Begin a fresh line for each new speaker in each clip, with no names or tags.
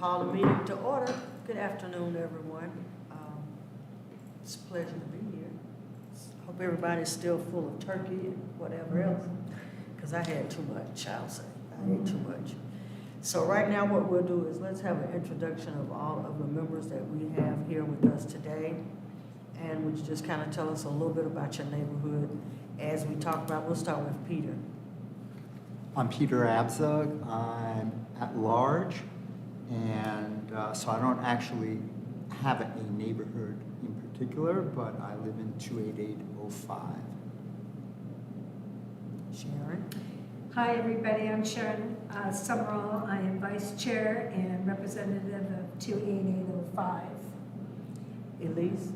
Call the meeting to order. Good afternoon, everyone. It's a pleasure to be here. Hope everybody's still full of turkey and whatever else, because I had too much, I'll say. I ate too much. So right now what we'll do is let's have an introduction of all of the members that we have here with us today. And would you just kind of tell us a little bit about your neighborhood as we talk about, we'll start with Peter.
I'm Peter Abzug. I'm at large, and so I don't actually have a neighborhood in particular, but I live in 28805.
Sharon.
Hi, everybody. I'm Sharon Summerall. I am Vice Chair and Representative of 28805.
Elise.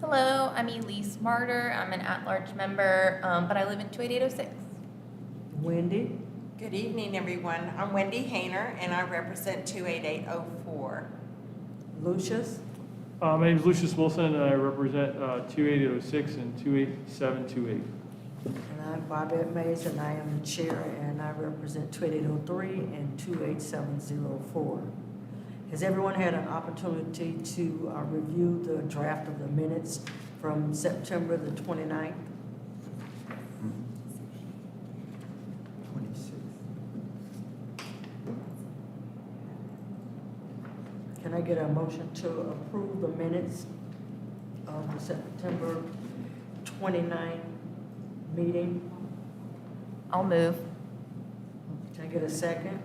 Hello, I'm Elise Martyr. I'm an at-large member, but I live in 28806.
Wendy.
Good evening, everyone. I'm Wendy Hayner, and I represent 28804.
Lucius.
My name is Lucius Wilson, and I represent 28806 and 28728.
And I'm Barbette Mays, and I am the chair, and I represent 28803 and 28704. Has everyone had an opportunity to review the draft of the minutes from September the 29th?
26.
Can I get a motion to approve the minutes of the September 29th meeting?
I'll move.
Can I get a second?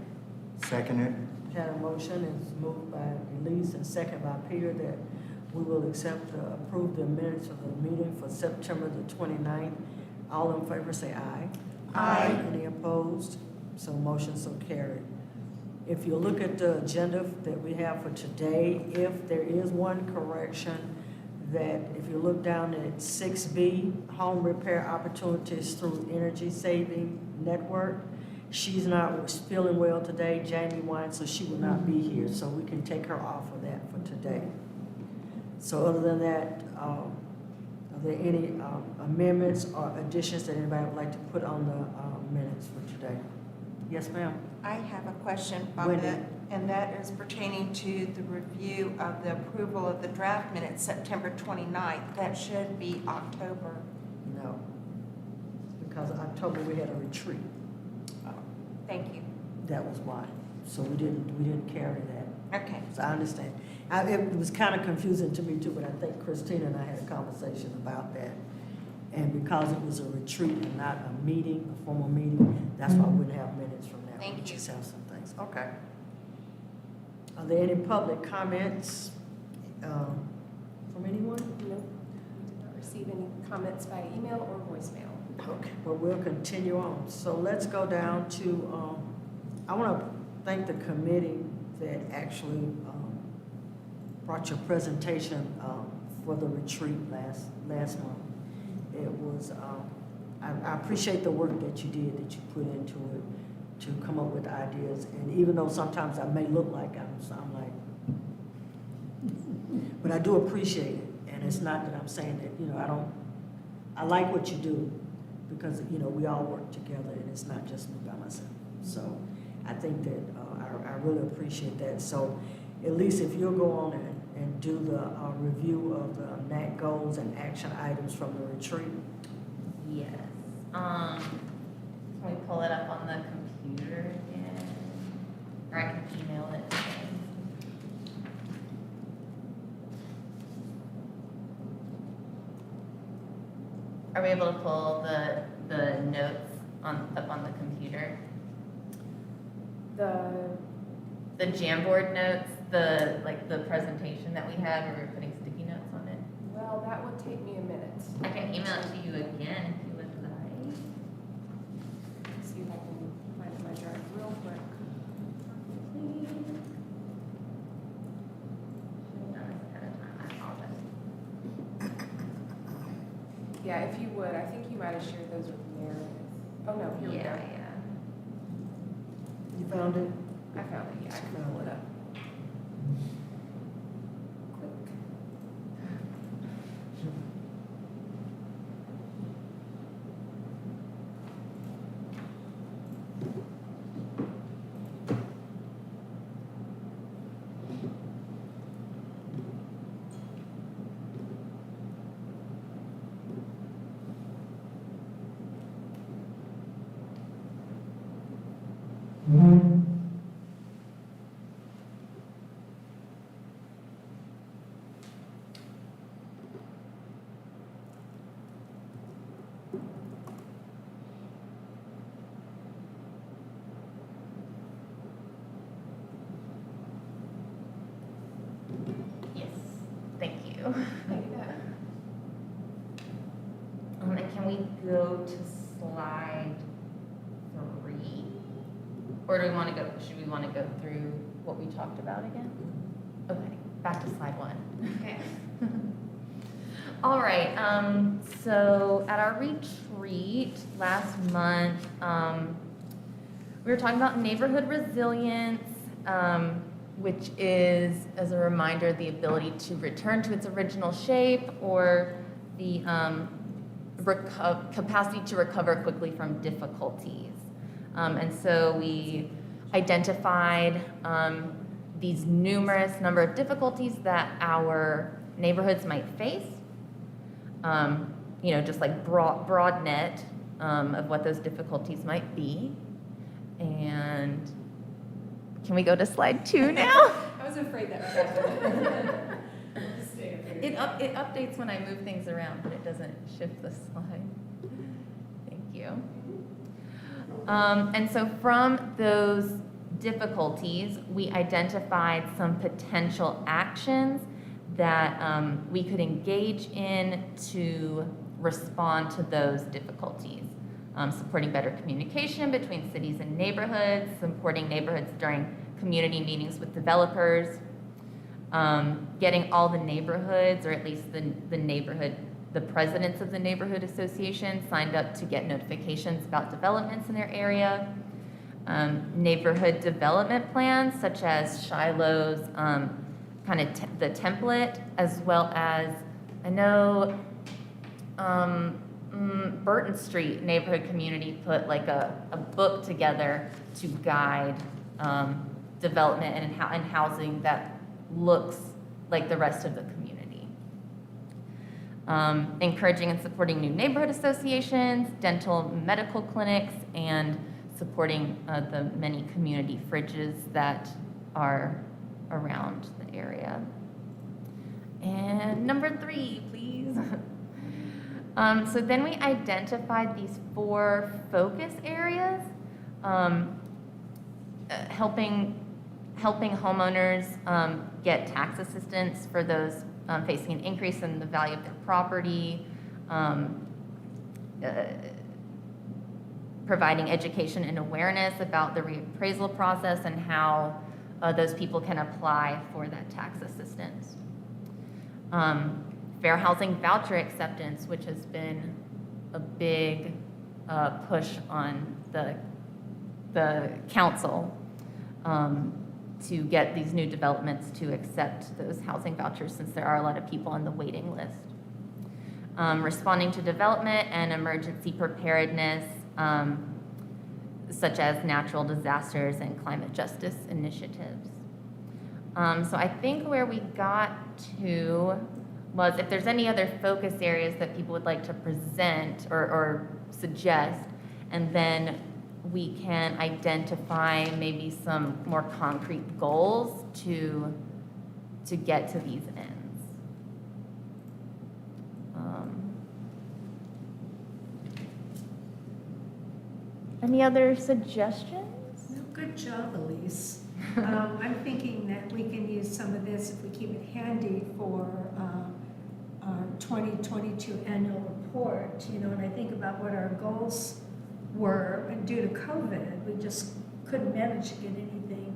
Seconded.
Had a motion, it's moved by Elise and second by Peter that we will approve the minutes of the meeting for September the 29th. All in favor say aye.
Aye.
Any opposed? So motion so carried. If you look at the agenda that we have for today, if there is one correction, that if you look down at 6B, home repair opportunities through energy saving network, she's not feeling well today, Jamie Wine, so she will not be here, so we can take her off of that for today. So other than that, are there any amendments or additions that anybody would like to put on the minutes for today? Yes, ma'am.
I have a question,
Wendy.
Bobette, and that is pertaining to the review of the approval of the draft minutes, September 29th. That should be October.
No. Because October we had a retreat.
Thank you.
That was why. So we didn't carry that.
Okay.
So I understand. It was kind of confusing to me too, but I think Christina and I had a conversation about that. And because it was a retreat and not a meeting, a formal meeting, that's why we wouldn't have minutes from that.
Thank
We
you.
just have some things. Okay. Are there any public comments from anyone?
No, did not receive any comments by email or voicemail.
Okay, well, we'll continue on. So let's go down to, I want to thank the committee that actually brought your presentation for the retreat last month. It was, I appreciate the work that you did, that you put into it to come up with ideas. And even though sometimes I may look like I'm like, but I do appreciate it. And it's not that I'm saying that, I like what you do, because we all work together and it's not just me by myself. So I think that I really appreciate that. So at least if you'll go on and do the review of the NAT goals and action items from the retreat.
Yes. Can we pull it up on the computer again? Or I can email it. Are we able to pull the notes up on the computer? The Jamboard notes, the presentation that we had where we were putting sticky notes on it.
Well, that would take me a minute.
I can email it to you again if you would like.
See if I can find my drive real quick. Yeah, if you would, I think you might have shared those with Meredith. Oh no, here we go.
Yeah.
You found it?
I found it. Yeah, I can pull it up. Quick.
Yes, thank you.
Yeah.
And can we go to slide 3? Or do we want to go, should we want to go through what we talked about again? Okay, back to slide 1.
Okay.
All right, so at our retreat last month, we were talking about neighborhood resilience, which is, as a reminder, the ability to return to its original shape or the capacity to recover quickly from difficulties. And so we identified these numerous number of difficulties that our neighborhoods might face. Just like broad net of what those difficulties might be. And can we go to slide 2 now?
I was afraid that would happen. Just stay up here.
It updates when I move things around, but it doesn't shift the slide. Thank you. And so from those difficulties, we identified some potential actions that we could engage in to respond to those difficulties. Supporting better communication between cities and neighborhoods, supporting neighborhoods during community meetings with developers, getting all the neighborhoods, or at least the presidents of the neighborhood association signed up to get notifications about developments in their area, neighborhood development plans such as Shiloh's the template, as well as, I know Burton Street neighborhood community put like a book together to guide development and housing that looks like the rest of the community. Encouraging and supporting new neighborhood associations, dental medical clinics, and supporting the many community fridges that are around the area. And number 3, please. So then we identified these 4 focus areas, helping homeowners get tax assistance for those facing an increase in the value of their property, providing education and awareness about the reappraisal process and how those people can apply for that tax assistance. Fair housing voucher acceptance, which has been a big push on the council to get these new developments to accept those housing vouchers, since there are a lot of people on the waiting list. Responding to development and emergency preparedness, such as natural disasters and climate justice initiatives. So I think where we got to was if there's any other focus areas that people would like to present or suggest, and then we can identify maybe some more concrete goals to get to these ends. Any other suggestions?
No, good job, Elise. I'm thinking that we can use some of this if we keep it handy for our 2022 annual report, and I think about what our goals were, and due to COVID, we just couldn't manage to get anything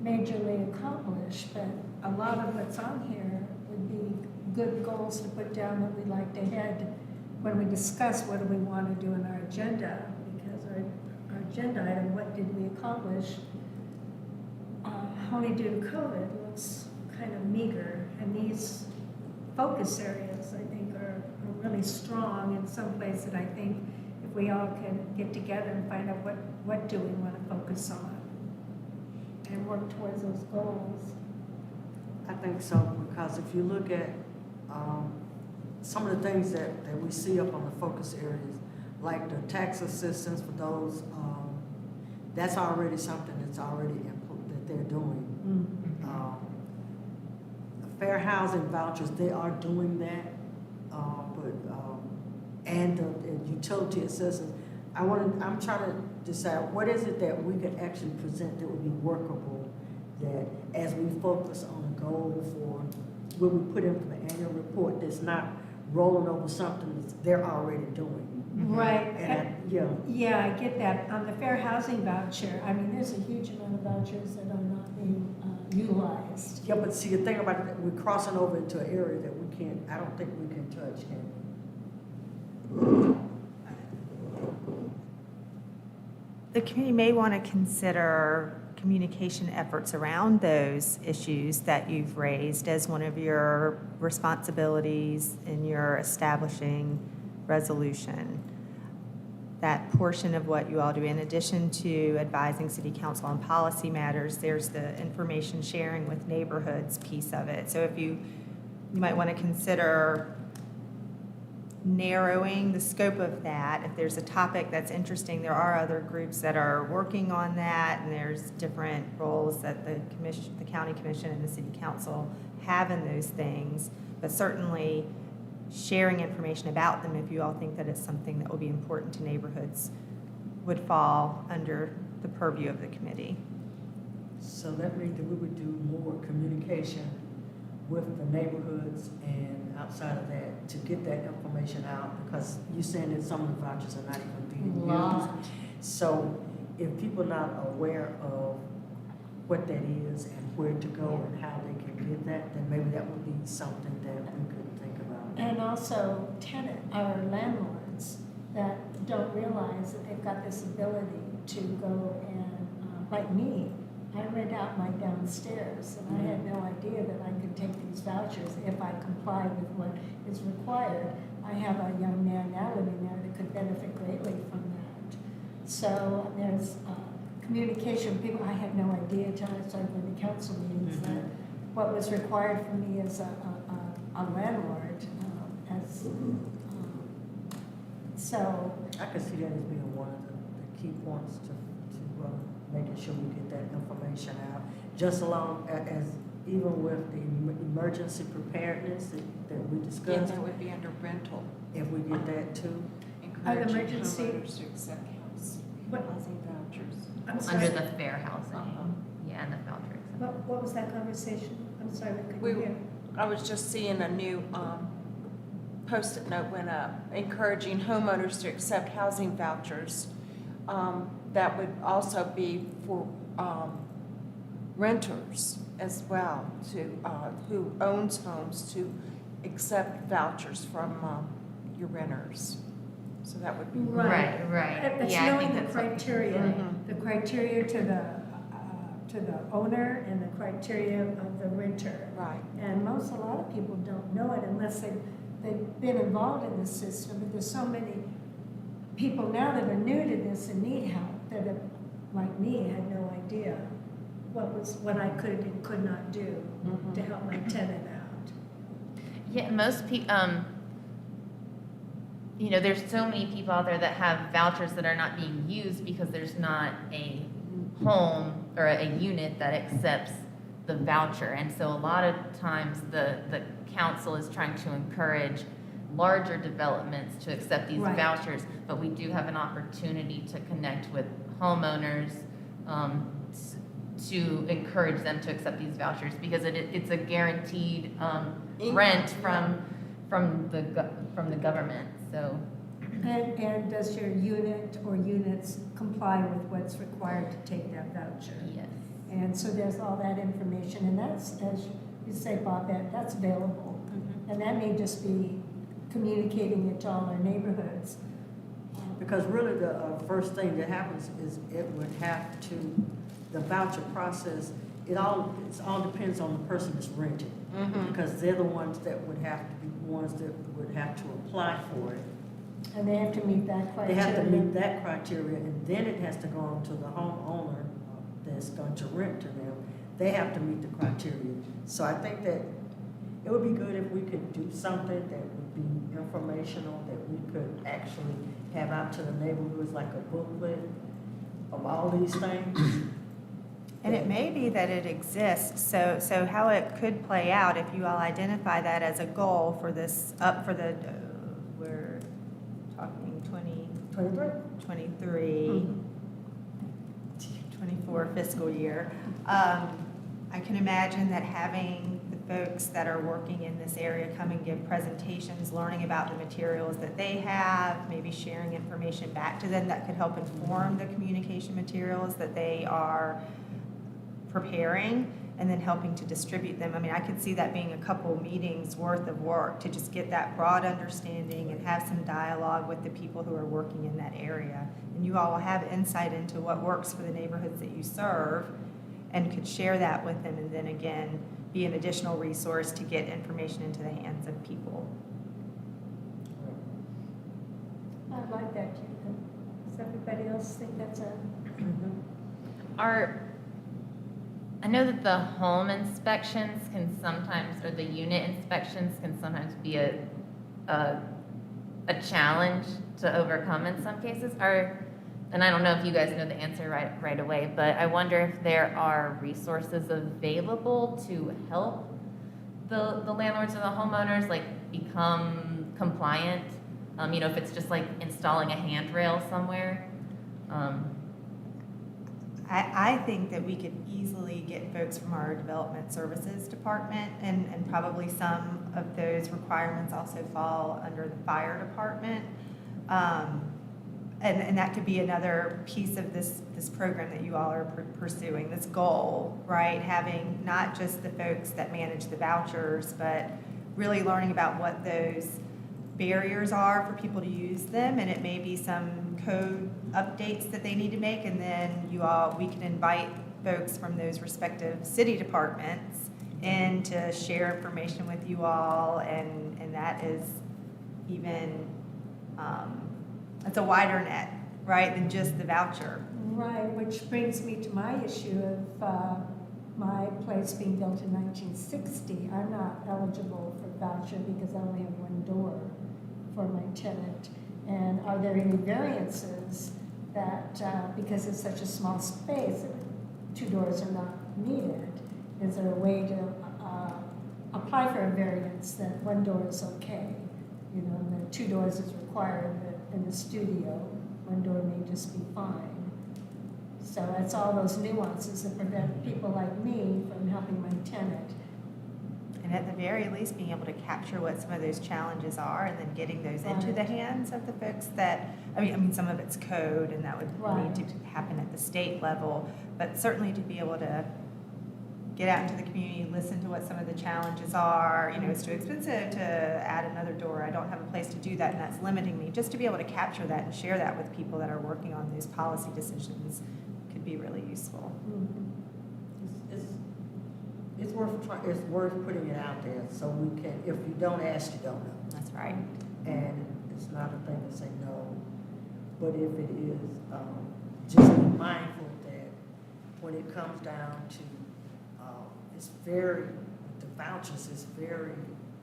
majorly accomplished, but a lot of what's on here would be good goals to put down that we'd like to head when we discuss what do we want to do in our agenda, because our agenda item, what did we accomplish, only due to COVID looks kind of meager, and these focus areas, I think, are really strong in some place that I think if we all can get together and find out what do we want to focus on and work towards those goals.
I think so, because if you look at some of the things that we see up on the focus areas, like the tax assistance for those that's already something that's already that they're doing. Fair housing vouchers, they are doing that, and the utility assistance. I'm trying to decide, what is it that we could actually present that would be workable, that as we focus on a goal for, what we put in for the annual report, that's not rolling over something that they're already doing.
Right.
Yeah.
Yeah, I get that. On the fair housing voucher, I mean, there's a huge amount of vouchers that are not being utilized.
Yeah, but see, the thing about it, we're crossing over into an area that we can't, I don't think we can touch, can we?
The committee may want to consider communication efforts around those issues that you've raised as one of your responsibilities in your establishing resolution. That portion of what you all do, in addition to advising City Council on policy matters, there's the information sharing with neighborhoods piece of it. So if you might want to consider narrowing the scope of that. If there's a topic that's interesting, there are other groups that are working on that, and there's different roles that the commission, the county commission and the city council have in those things. But certainly sharing information about them, if you all think that it's something that will be important to neighborhoods, would fall under the purview of the committee.
So that means that we would do more communication with the neighborhoods and outside of that to get that information out, because you're saying that some of the vouchers are not even being used. So if people are not aware of what that is and where to go and how they can get that, then maybe that would be something that we could think about.
And also landlords that don't realize that they've got this ability to go and, like me, I rent out my downstairs, and I had no idea that I could take these vouchers if I comply with what is required. I have a young man now living there that could benefit greatly from that. So there's communication. People, I had no idea until I started going to council meetings that what was required for me as a landlord. So
I could see that as being one of the key points to making sure we get that information out. Just along as even with the emergency preparedness that we
Yeah,
discussed,
that would be under rental.
if we get that too.
Encouraging
emergency-
homeowners to accept housing vouchers.
I'm sorry.
Under the fair housing, yeah, and the voucher.
What was that conversation? I'm sorry, I couldn't
We-
hear.
I was just seeing a new Post-it note went up, encouraging homeowners to accept housing vouchers. That would also be for renters as well, to who owns homes, to accept vouchers from your renters. So that would be.
Right.
It's
Yeah, I
knowing
think
the
that's what-
criteria,
Mhm.
the criteria to the owner and the criteria of the renter.
Right.
And a lot of people don't know it unless they've been involved in the system. But there's so many people now that are new to this and need help that have, like me, had no idea what I could and could not do to help my tenant out.
Yeah, most people, there's so many people out there that have vouchers that are not being used because there's not a home or a unit that accepts the voucher. And so a lot of times the council is trying to encourage larger developments to accept these
Right.
vouchers, but we do have an opportunity to connect with homeowners to encourage them to accept these vouchers, because it's a guaranteed rent from the government. So
And does your unit or units comply with what's required to take that voucher?
yes.
And so there's all that information, and that's, as you say, Bobette, that's available. And that may just be communicating it to all our neighborhoods.
Because really the first thing that happens is it would have to, the voucher process, it all depends on the person that's renting. Because they're the ones that would have to be ones that would have to apply for it.
And they have to meet that
They
criteria.
have to meet that criteria, and then it has to go on to the homeowner that's going to rent to them. They have to meet the criteria. So I think that it would be good if we could do something that would be informational, that we could actually have out to the neighborhoods, like a booklet, of all these things.
And it may be that it exists, so how it could play out, if you all identify that as a goal for this, up for the, we're talking
23.
23, 24 fiscal year. I can imagine that having the folks that are working in this area come and give presentations, learning about the materials that they have, maybe sharing information back to them that could help inform the communication materials that they are preparing, and then helping to distribute them. I mean, I could see that being a couple meetings worth of work to just get that broad understanding and have some dialogue with the people who are working in that area. And you all will have insight into what works for the neighborhoods that you serve and could share that with them, and then again, be an additional resource to get information into the hands of people.
I like that, Judith. Does everybody else think that's a?
I know that the home inspections can sometimes, or the unit inspections can sometimes be a challenge to overcome in some cases. And I don't know if you guys know the answer right away, but I wonder if there are resources available to help the landlords and the homeowners like become compliant. If it's just like installing a handrail somewhere.
I think that we could easily get folks from our development services department, and probably some of those requirements also fall under the fire department. And that could be another piece of this program that you all are pursuing, this goal, right? Having not just the folks that manage the vouchers, but really learning about what those barriers are for people to use them, and it may be some code updates that they need to make, and then we can invite folks from those respective city departments in to share information with you all, and that is even, it's a wider net, right, than just the voucher.
Right, which brings me to my issue of my place being built in 1960. I'm not eligible for voucher because I only have one door for my tenant. And are there any variances that, because it's such a small space, 2 doors are not needed? Is there a way to apply for a variance that 1 door is okay? And the 2 doors is required in the studio. 1 door may just be fine. So it's all those nuances that prevent people like me from helping my tenant.
And at the very least, being able to capture what some of those challenges are, and then getting those into the hands of the folks that, I mean, some of it's code, and that would need to happen at the state level, but certainly to be able to get out into the community, listen to what some of the challenges are. It's too expensive to add another door. I don't have a place to do that, and that's limiting me. Just to be able to capture that and share that with people that are working on those policy decisions could be really useful.
It's worth putting it out there, so we can, if you don't ask, you don't know.
That's right.
And it's not a thing to say no, but if it is, just be mindful that when it comes down to, it's very, the vouchers is very,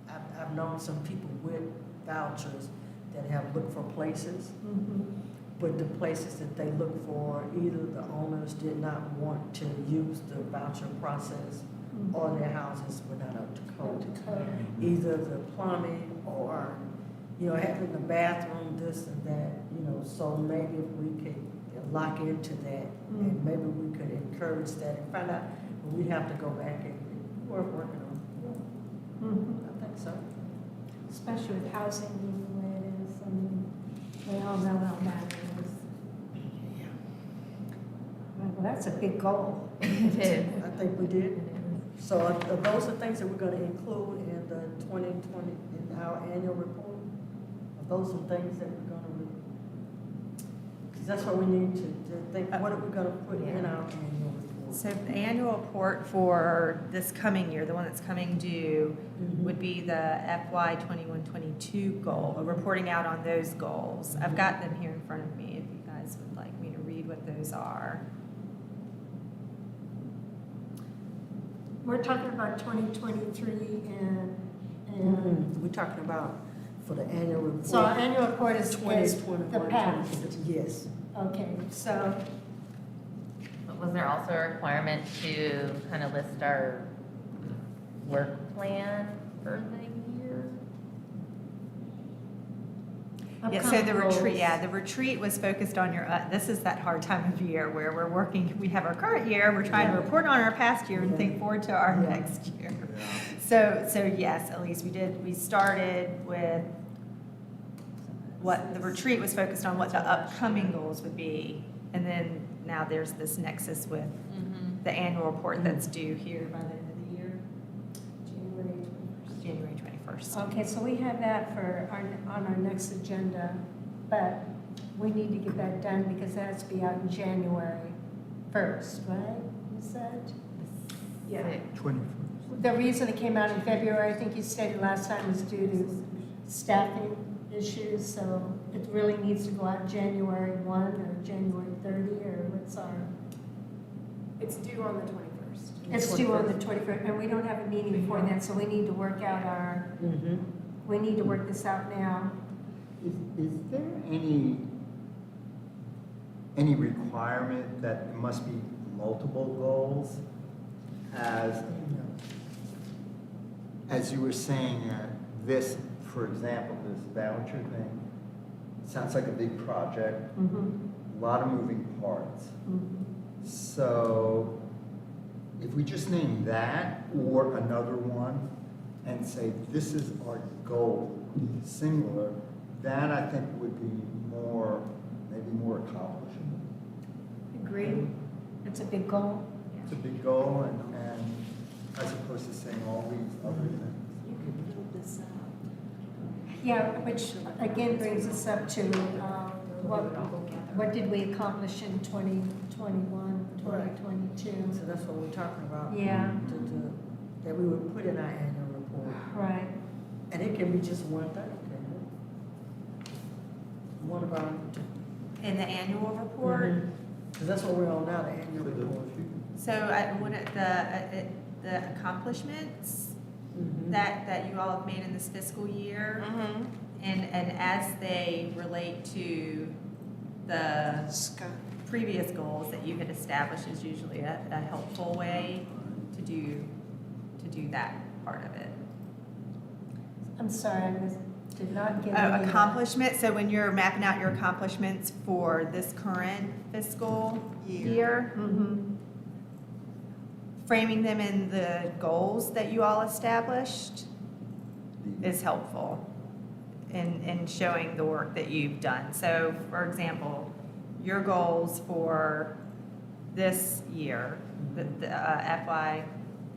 I've known some people with vouchers that have looked for places, but the places that they look for, either the owners did not want to use the voucher process, or their houses were not up to code. Either the plumbing or, having the bathroom, this and that, so maybe if we could lock into that, and maybe we could encourage that and find out, but we'd have to go back and work working on it. I think so.
Especially with housing being the way it is. I mean, we all know how bad it is. Well, that's a big goal.
It is.
I think we did. So are those are things that we're going to include in the 2020, in our annual report? Are those some things that we're going to, because that's what we need to think, what are we going to put in our annual report?
So the annual report for this coming year, the one that's coming due, would be the FY 21-22 goal, reporting out on those goals. I've got them here in front of me if you guys would like me to read what those are.
We're talking about 2023 and
We're talking about for the annual report.
so our annual report is
2021,
the past.
2022. Yes.
Okay, so
Was there also a requirement to kind of list our work plan for the year?
Yeah, so the
Upcoming
retreat,
goals.
the retreat was focused on your, this is that hard time of year where we're working, we have our current year, we're trying to report on our past year and think forward to our
Yeah.
next year.
Yeah.
So yes, at least we started with what the retreat was focused on, what the upcoming goals would be. And then now there's this nexus with the annual report that's due here by the end of the year, January 21st.
Okay, so we have that on our next agenda, but we need to get that done because that has to be out in January 1st, right? You said? Yeah.
21st.
The reason it came out in February, I think you stated last time, was due to staffing issues, so it really needs to go out January 1 or January 30, or what's our,
It's due on the 21st.
it's due on the 21st, and we don't have a meeting before then, so we need to work out our,
Mhm.
we need to work this out now.
Is there any requirement that it must be multiple goals? As you were saying, this, for example, this voucher thing, sounds like a big project, a lot of moving parts. So if we just name that or another one and say, this is our goal, singular, that I think would be more, maybe more accomplishing.
Agree? It's a big goal.
It's a big goal and as opposed to saying all these other things.
You could build this out.
Yeah, which again brings us up to what did we accomplish in 2021, 2022?
So that's what we're talking about.
Yeah.
That we would put in our annual report.
Right.
And it can be just one thing, can it? One of our.
In the annual report,
Because that's what we're on now, the annual
For the
report.
so the accomplishments
Mhm.
that you all have made in this fiscal year, and as they relate to the previous goals that you had established is usually a helpful way to do that part of it.
I'm sorry, did not get any of that.
Accomplishment, so when you're mapping out your accomplishments for this current fiscal year, framing them in the goals that you all established is helpful in showing the work that you've done. So, for example, your goals for this year, the FY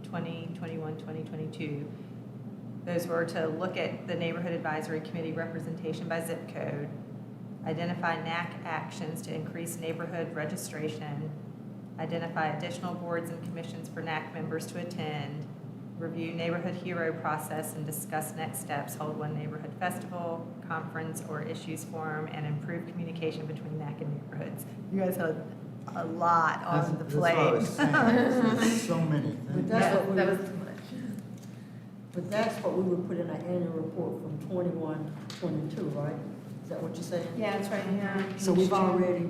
2021, 2022, those were to look at the Neighborhood Advisory Committee representation by zip code, identify NAC actions to increase neighborhood registration, identify additional boards and commissions for NAC members to attend, review neighborhood hero process and discuss next steps, hold one neighborhood festival, conference, or issues forum, and improve communication between NAC and neighborhoods. You guys had a lot on the plate.
That's what I was saying. There's so many
But
things.
that's what we
That was
would,
too much.
but that's what we would put in our annual report from 21, 22, right? Is that what you're saying?
Yeah, it's right here.
So we've already,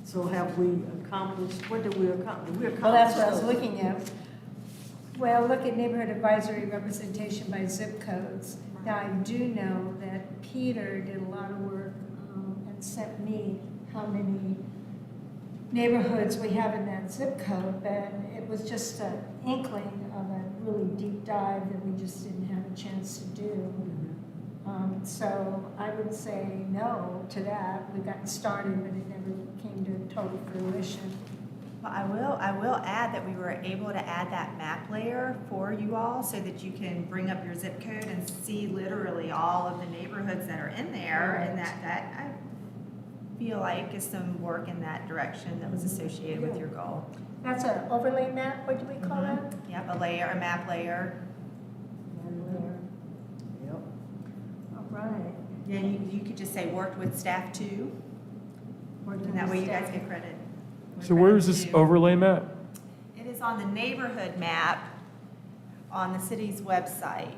so have we accomplished, what did we accomplish? We accomplished.
Well, that's what I was
those.
looking at. Well, look at neighborhood advisory representation by zip codes. Now, I do know that Peter did a lot of work and sent me how many neighborhoods we have in that zip code, but it was just an inkling of a really deep dive that we just didn't have a chance to do. So I would say no to that. We've gotten started, but it never came to total fruition.
Well, I will add that we were able to add that map layer for you all so that you can bring up your zip code and see literally all of the neighborhoods that are in there. And that I feel like is some work in that direction that was associated with your goal.
That's an overlay map, what do we call that?
Yep, a map layer.
Yep.
All right.
Yeah, you could just say worked with staff too, and that way you guys get credit.
So where is this overlay map?
It is on the neighborhood map on the city's website.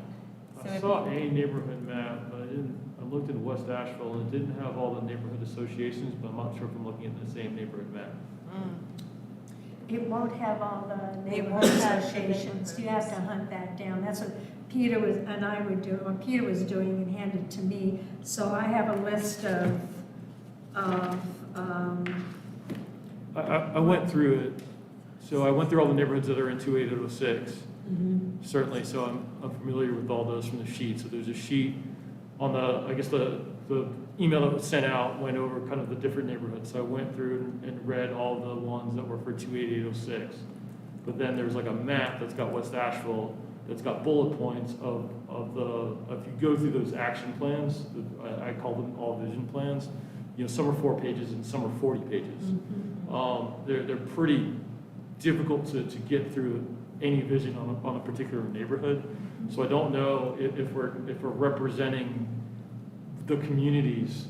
So
I
if
saw
you-
a neighborhood map, but I looked in West Asheville and it didn't have all the neighborhood associations, but I'm not sure if I'm looking at the same neighborhood map.
It won't have all the
It
neighborhood
won't have the
associations. You have to hunt that down. That's what Peter was, and I were doing, what Peter was doing and handed to me. So I have a list of,
I went through it, so I went through all the neighborhoods that are in 28806, certainly, so I'm familiar with all those from the sheet. So there's a sheet on the, I guess the email that was sent out went over kind of the different neighborhoods. So I went through and read all the ones that were for 28806. But then there's like a map that's got West Asheville, that's got bullet points of the, if you go through those action plans, I call them all vision plans, you know, some are 4 pages and some are 40 pages. They're pretty difficult to get through any vision on a particular neighborhood. So I don't know if we're representing the communities.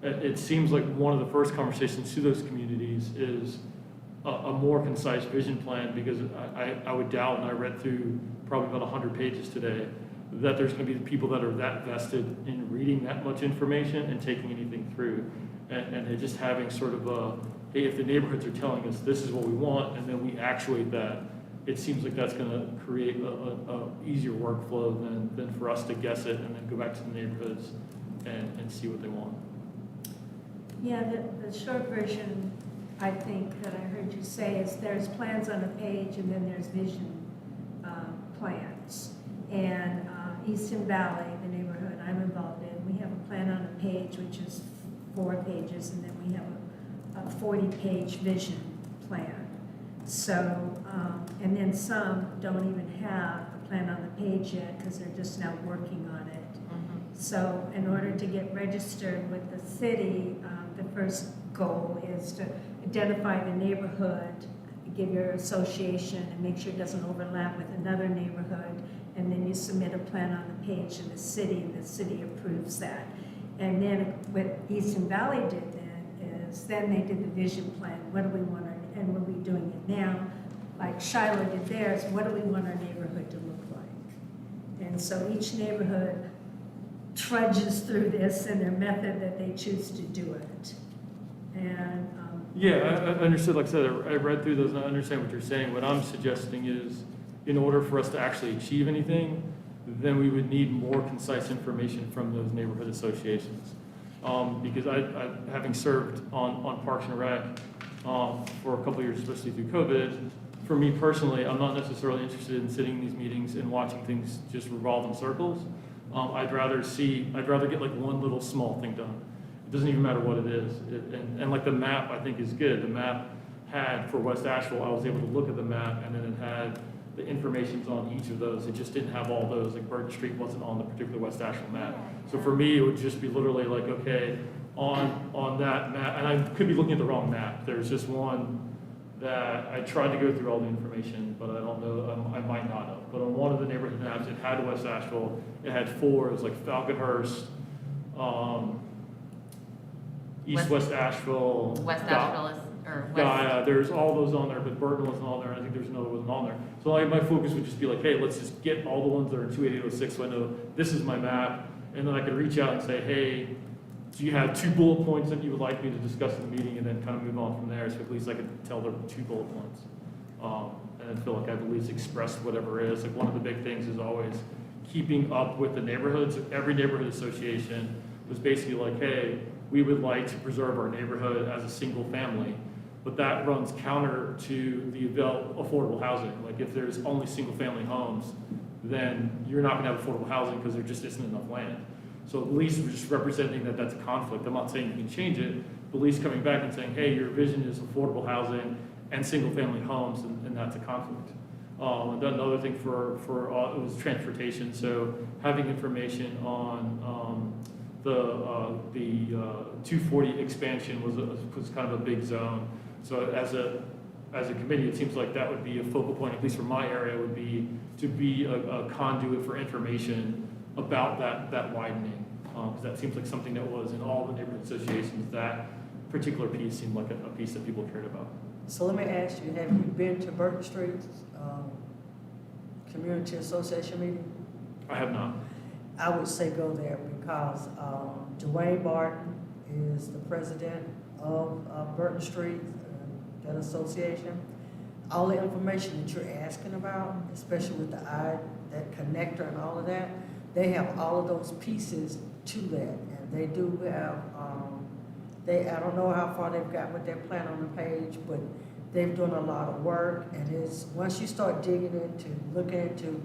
It seems like one of the first conversations to those communities is a more concise vision plan, because I would doubt, and I read through probably about 100 pages today, that there's going to be people that are that vested in reading that much information and taking anything through. And they're just having sort of a, hey, if the neighborhoods are telling us this is what we want, and then we actuate that, it seems like that's going to create a easier workflow than for us to guess it and then go back to the neighborhoods and see what they want.
yeah, the short version, I think, that I heard you say is there's plans on a page and then there's vision plans. And Easton Valley, the neighborhood I'm involved in, we have a plan on a page which is 4 pages, and then we have a 40-page vision plan. So, and then some don't even have a plan on the page yet because they're just now working on it. So in order to get registered with the city, the first goal is to identify the neighborhood, give your association, and make sure it doesn't overlap with another neighborhood. And then you submit a plan on the page to the city, and the city approves that. And then what Easton Valley did then is, then they did the vision plan. What do we want our, and we'll be doing it now, like Shiloh did theirs, what do we want our neighborhood to look like? And so each neighborhood trudges through this in their method that they choose to do it. And
Yeah, I understood, like I said, I read through those and I understand what you're saying. What I'm suggesting is, in order for us to actually achieve anything, then we would need more concise information from those neighborhood associations. Because having served on Parks and Rec for a couple of years, especially through COVID, for me personally, I'm not necessarily interested in sitting in these meetings and watching things just revolve in circles. I'd rather get like one little small thing done. It doesn't even matter what it is. And like the map, I think is good. The map had, for West Asheville, I was able to look at the map, and then it had the information's on each of those. It just didn't have all those, like Burton Street wasn't on the particular West Asheville map. So for me, it would just be literally like, okay, on that map, and I could be looking at the wrong map. There's just one that I tried to go through all the information, but I don't know, I might not have. But on one of the neighborhood maps, it had West Asheville, it had 4, it was like Falconhurst, West Asheville.
West Asheville is, or West.
Gaia, there's all those on there, but Burton wasn't on there, and I think there's another one wasn't on there. So like, my focus would just be like, hey, let's just get all the ones that are in 28806, so I know this is my map, and then I could reach out and say, hey, do you have 2 bullet points that you would like me to discuss in the meeting, and then kind of move on from there, so at least I could tell the 2 bullet points. And then feel like I've at least expressed whatever it is. Like, one of the big things is always keeping up with the neighborhoods. Every neighborhood association was basically like, hey, we would like to preserve our neighborhood as a single family, but that runs counter to the affordable housing. Like, if there's only single family homes, then you're not gonna have affordable housing because there just isn't enough land. So at least we're just representing that that's a conflict. I'm not saying you can change it, but at least coming back and saying, hey, your vision is affordable housing and single family homes, and that's a conflict. And then another thing for it was transportation. So having information on the 240 expansion was kind of a big zone. So as a committee, it seems like that would be a focal point, at least for my area, would be to be a conduit for information about that widening. Because that seems like something that was in all the neighborhood associations. That particular piece seemed like a piece that people cared about.
So let me ask you, have you been to Burton Street's Community Association meeting?
I have not.
I would say go there because Dwayne Barton is the president of Burton Street. that association, all the information that you're asking about, especially with that connector and all of that, they have all of those pieces to that. And they do have, I don't know how far they've got with their plan on the page, but they've done a lot of work. And once you start digging into, looking into,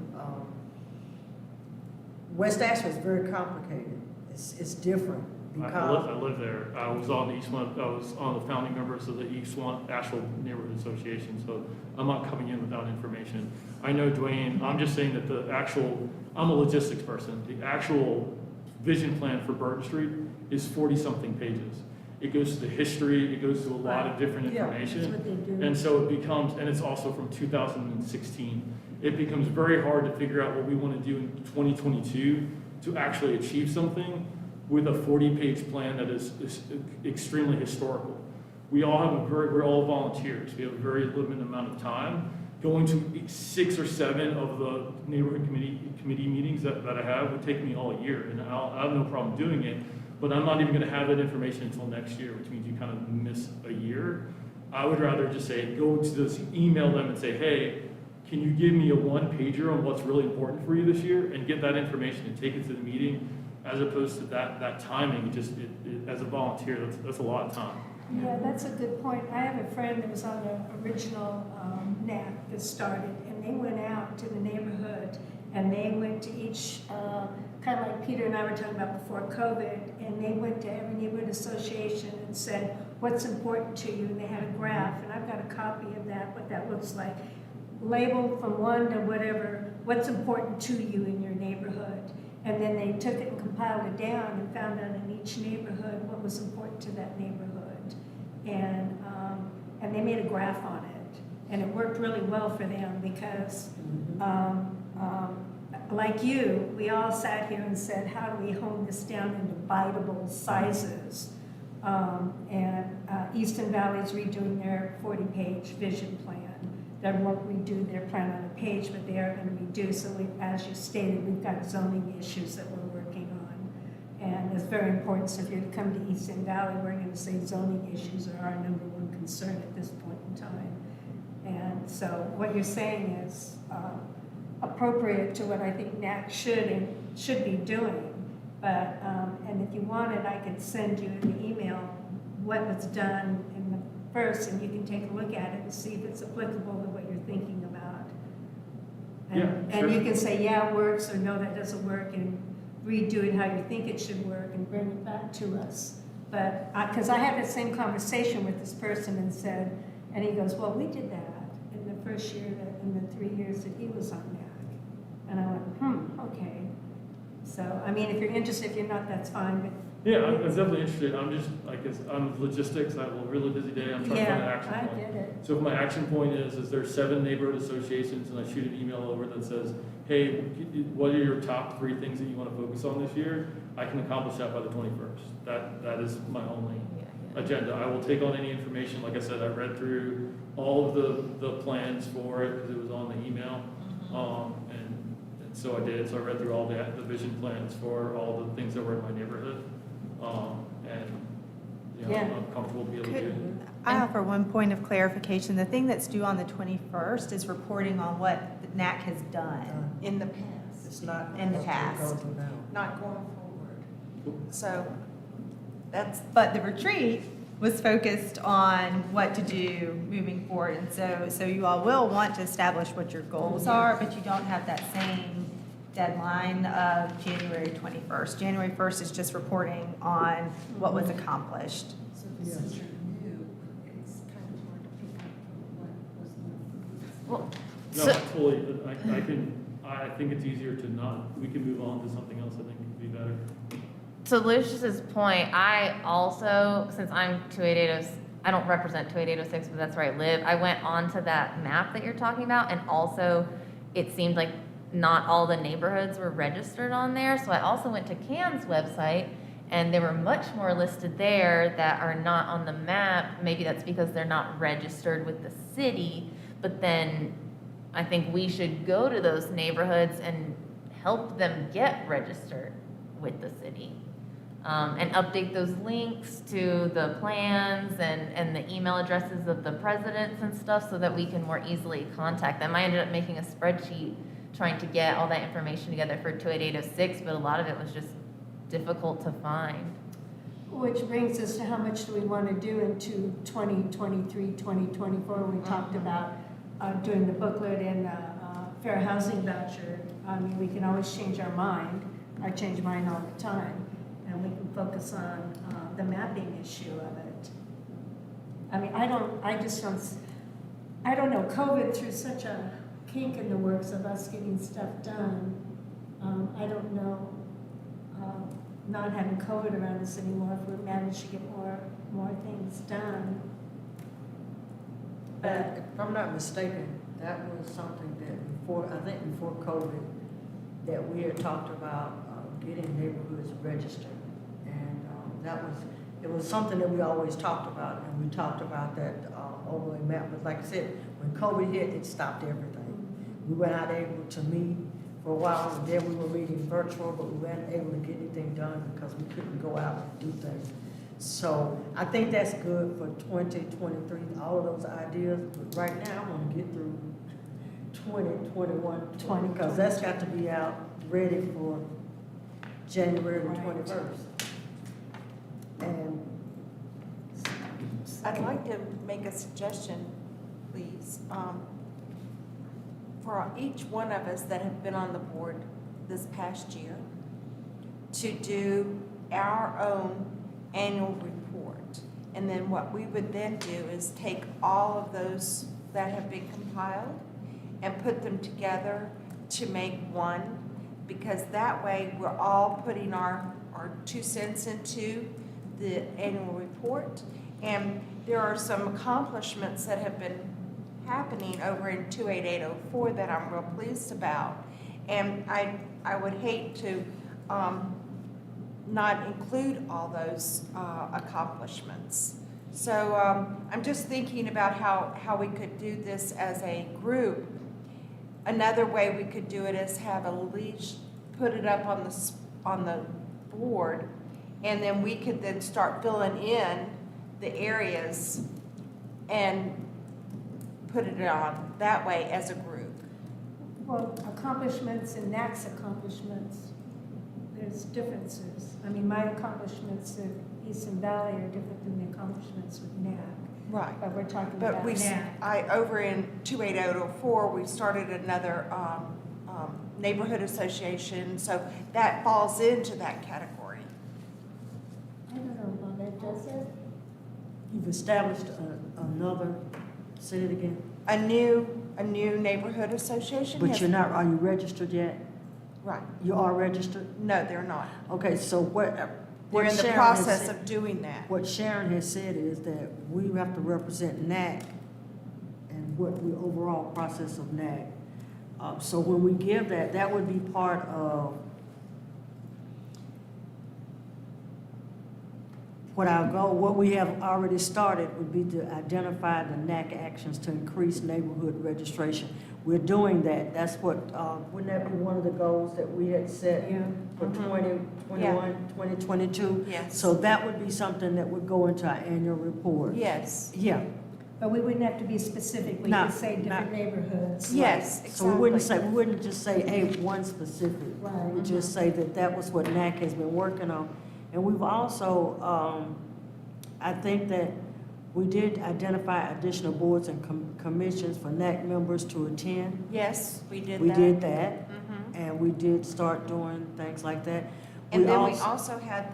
West Asheville is very complicated. It's different
I
because,
live there. I was on the founding members of the East Asheville Neighborhood Association, so I'm not coming in without information. I know Dwayne, I'm just saying that I'm a logistics person. The actual vision plan for Burton Street is 40-something pages. It goes to the history, it goes to a lot of different
Yeah,
information.
That's what they do.
And so it becomes, and it's also from 2016, it becomes very hard to figure out what we want to do in 2022 to actually achieve something with a 40-page plan that is extremely historical. We're all volunteers. We have a very limited amount of time. Going to 6 or 7 of the neighborhood committee meetings that I have would take me all year, and I have no problem doing it, but I'm not even gonna have that information until next year, which means you kind of miss a year. I would rather just say, go to this, email them and say, hey, can you give me a 1-pager on what's really important for you this year, and get that information and take it to the meeting, as opposed to that timing, as a volunteer, that's a lot of time.
Yeah, that's a good point. I have a friend that was on the original NAC that started, and they went out to the neighborhood, and they went to each, kind of like Peter and I were talking about before COVID, and they went to every neighborhood association and said, what's important to you? And they had a graph, and I've got a copy of that, what that looks like. Labeled from 1 to whatever, what's important to you in your neighborhood. And then they took it and compiled it down and found out in each neighborhood what was important to that neighborhood. And they made a graph on it. And it worked really well for them because, like you, we all sat here and said, how do we hone this down into biteable sizes? Easton Valley's redoing their 40-page vision plan. They won't redo their plan on a page, but they are going to redo. So as you stated, we've got zoning issues that we're working on. And it's very important. So if you're to come to Easton Valley, we're going to say zoning issues are our #1 concern at this point in time. And so what you're saying is appropriate to what I think NAC should be doing. But, and if you wanted, I could send you in the email what was done in the first, and you can take a look at it and see if it's applicable to what you're thinking about. And,
Yeah, sure.
and you can say, yeah, it works, or no, that doesn't work, and redo it how you think it should work and bring it back to us. But, because I had the same conversation with this person and said, and he goes, well, we did that in the first year, in the 3 years that he was on NAC. And I went, okay. So, I mean, if you're interested, if you're not, that's fine, but.
Yeah, I'm definitely interested. I'm logistics. I have a really busy day. I'm trying to find an action
I
point.
get it.
So if my action point is there's 7 neighborhood associations, and I shoot an email over that says, hey, what are your top 3 things that you want to focus on this year? I can accomplish that by the 21st. That is my only agenda. I will take on any information. Like I said, I read through all of the plans for it because it was on the email. And so I did. So I read through all the vision plans for all the things that were in my neighborhood. I'm comfortable being able to do it.
I offer one point of clarification. The thing that's due on the 21st is reporting on what the NAC has done.
In the past,
it's not.
In the
what
past.
we're going to now.
not going forward. So that's,
But the retreat was focused on what to do moving forward. And so you all will want to establish what your goals are, but you don't have that same deadline of January 21st. January 1st is just reporting on what was accomplished.
so this is your new, it's kind of hard to pick up from what was new.
Well,
No,
so,
totally. I think it's easier to not, we can move on to something else I think would be better.
to Lucius's point, I also, since I'm 28806, I don't represent 28806, but that's where I live. I went onto that map that you're talking about, and also it seemed like not all the neighborhoods were registered on there. So I also went to CAN's website, and there were much more listed there that are not on the map. Maybe that's because they're not registered with the city, but then I think we should go to those neighborhoods and help them get registered with the city. and update those links to the plans and the email addresses of the presidents and stuff so that we can more easily contact them. I ended up making a spreadsheet trying to get all that information together for 28806, but a lot of it was just difficult to find.
Which brings us to how much do we want to do into 2023, 2024? We talked about doing the booklet and fair housing voucher. I mean, we can always change our mind. I change mine all the time. And we can focus on the mapping issue of it. I mean, I don't know, COVID threw such a kink in the works of us getting stuff done. I don't know, not having COVID around us anymore, if we manage to get more things done.
If I'm not mistaken, that was something that before COVID, that we had talked about getting neighborhoods registered. And it was something that we always talked about, and we talked about that overlay map. But like I said, when COVID hit, it stopped everything. We were not able to meet for a while, and then we were meeting virtual, but we weren't able to get anything done because we couldn't go out and do things. So I think that's good for 2023, all of those ideas. But right now, I want to get through 2021, because that's got to be out ready for January the 21st. And
I'd like to make a suggestion, please. For each one of us that have been on the board this past year, to do our own annual report. And then what we would then do is take all of those that have been compiled and put them together to make one, because that way we're all putting our 2 cents into the annual report. And there are some accomplishments that have been happening over in 28804 that I'm real pleased about. And I would hate to not include all those accomplishments. So I'm just thinking about how we could do this as a group. Another way we could do it is have Elise put it up on the board, and then we could then start filling in the areas and put it on that way as a group.
Well, accomplishments and NAC's accomplishments, there's differences. I mean, my accomplishments at Eastern Valley are different than the accomplishments with NAC.
Right.
But we're talking
But
about NAC.
over in 28804, we started another neighborhood association, so that falls into that category.
I don't know how that does it.
you've established another, say it again,
A new neighborhood association.
but
has-
you're not, are you registered yet?
Right.
You are registered?
No, they're not.
Okay, so
We're
what
in the
Sharon has
process
said-
of doing that.
What Sharon has said is that we have to represent NAC and what the overall process of NAC. So when we give that, that would be part of what we have already started would be to identify the NAC actions to increase neighborhood registration. We're doing that. That's what, wouldn't that be one of the goals that we had set
Yeah.
for
Mhm.
2021, 2022?
Yes.
So that would be something that would go into our annual report.
Yes.
Yeah,
But we wouldn't have to be specific. We
No,
could say different neighborhoods.
Yes,
so we wouldn't say,
exactly.
we wouldn't just say, hey, one specific.
Right.
We just say that that was what NAC has been working on. And we've also, I think that we did identify additional boards and commissions for NAC members to attend.
Yes, we did that.
We did that,
Mhm.
and we did start doing things like that.
And then we also had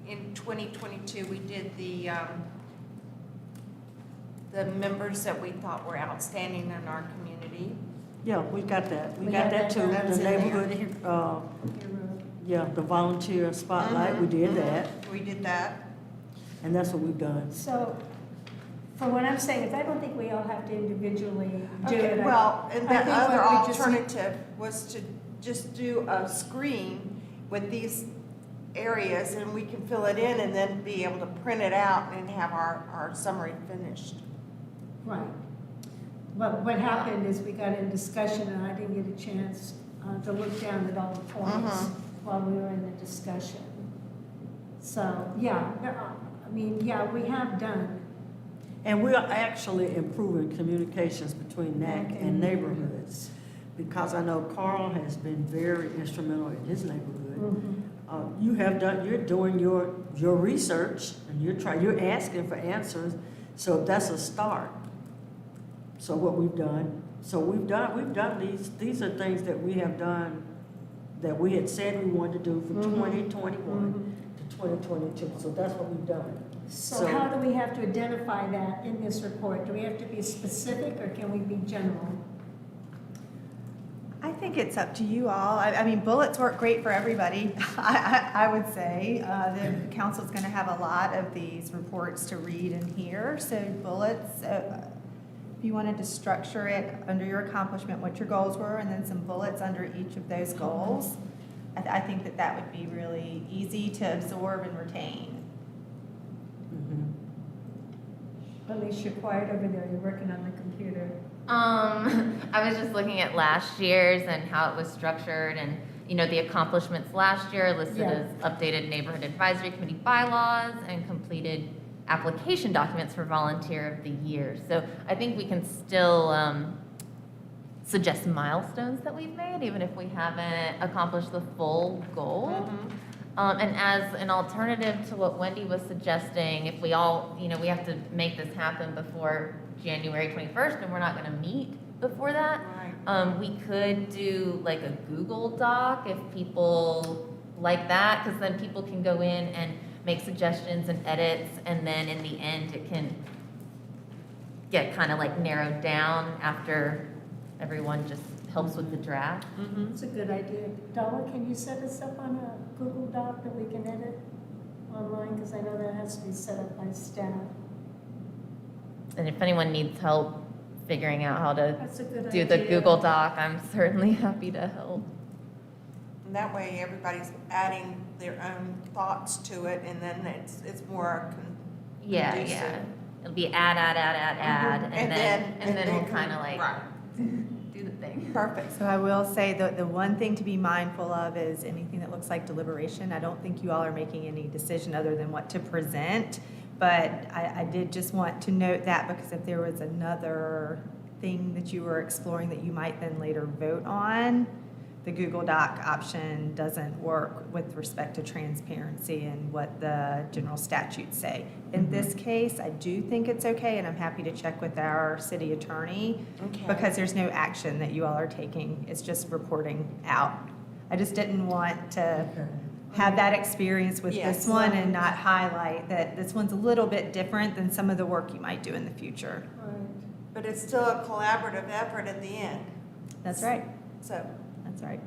in 2022, we did the members that we thought were outstanding in our community.
Yeah, we got that. We
We
got
got
that
that
too.
done.
The
That's in there.
neighborhood,
You're
yeah, the volunteer spotlight, we did that,
We did that.
and that's what we've done.
So, from what I'm saying, is I don't think we all have to individually do
Okay,
it.
well, and
I
the
think
other
what we just need-
alternative was to just do a screen with these areas, and we can fill it in and then be able to print it out and have our summary finished.
Right. But what happened is we got in discussion and I didn't get a chance to look down at all the points. while we were in the discussion. So, yeah, I mean, yeah, we have done.
And we are actually improving communications between NAC and neighborhoods, because I know Carl has been very instrumental in his neighborhood. You're doing your research, and you're asking for answers, so that's a start. So what we've done these are things that we have done, that we had said we wanted to do from 2021 to 2022, so that's what we've done.
So how do we have to identify that in this report? Do we have to be specific, or can we be general?
I think it's up to you all. I mean, bullets work great for everybody, I would say. The council's going to have a lot of these reports to read and hear, so bullets, if you wanted to structure it under your accomplishment, what your goals were, and then some bullets under each of those goals, I think that would be really easy to absorb and retain.
At least you're quiet over there, you're working on the computer.
I was just looking at last year's and how it was structured, and, you know, the accomplishments last year listed
Yeah.
as updated neighborhood advisory committee bylaws and completed application documents for volunteer of the year. So I think we can still suggest milestones that we've made, even if we haven't accomplished the full goal. And as an alternative to what Wendy was suggesting, if we all, you know, we have to make this happen before January 21st, and we're not gonna meet before that, we could do like a Google Doc if people like that, because then people can go in and make suggestions and edits, and then in the end, it can get kind of like narrowed down after everyone just helps with the draft.
It's a good idea. Donna, can you set us up on a Google Doc that we can edit online? Because I know that has to be set up by staff.
And if anyone needs help figuring out how to
That's a good
do
idea.
the Google Doc, I'm certainly happy to help.
And that way, everybody's adding their own thoughts to it, and then it's more
Yeah,
conducive.
yeah. It'll be add,
And
and then
then
we'll kind of like
Right.
do the thing.
Perfect.
So I will say that the one thing to be mindful of is anything that looks like deliberation. I don't think you all are making any decision other than what to present. But I did just want to note that, because if there was another thing that you were exploring that you might then later vote on, the Google Doc option doesn't work with respect to transparency and what the general statutes say. In this case, I do think it's okay, and I'm happy to check with our city attorney,
Okay.
because there's no action that you all are taking. It's just reporting out. I just didn't want to have that experience with
Yes.
this one and not highlight that this one's a little bit different than some of the work you might do in the future.
Right.
But it's still a collaborative effort at the end,
That's right.
so.
That's right.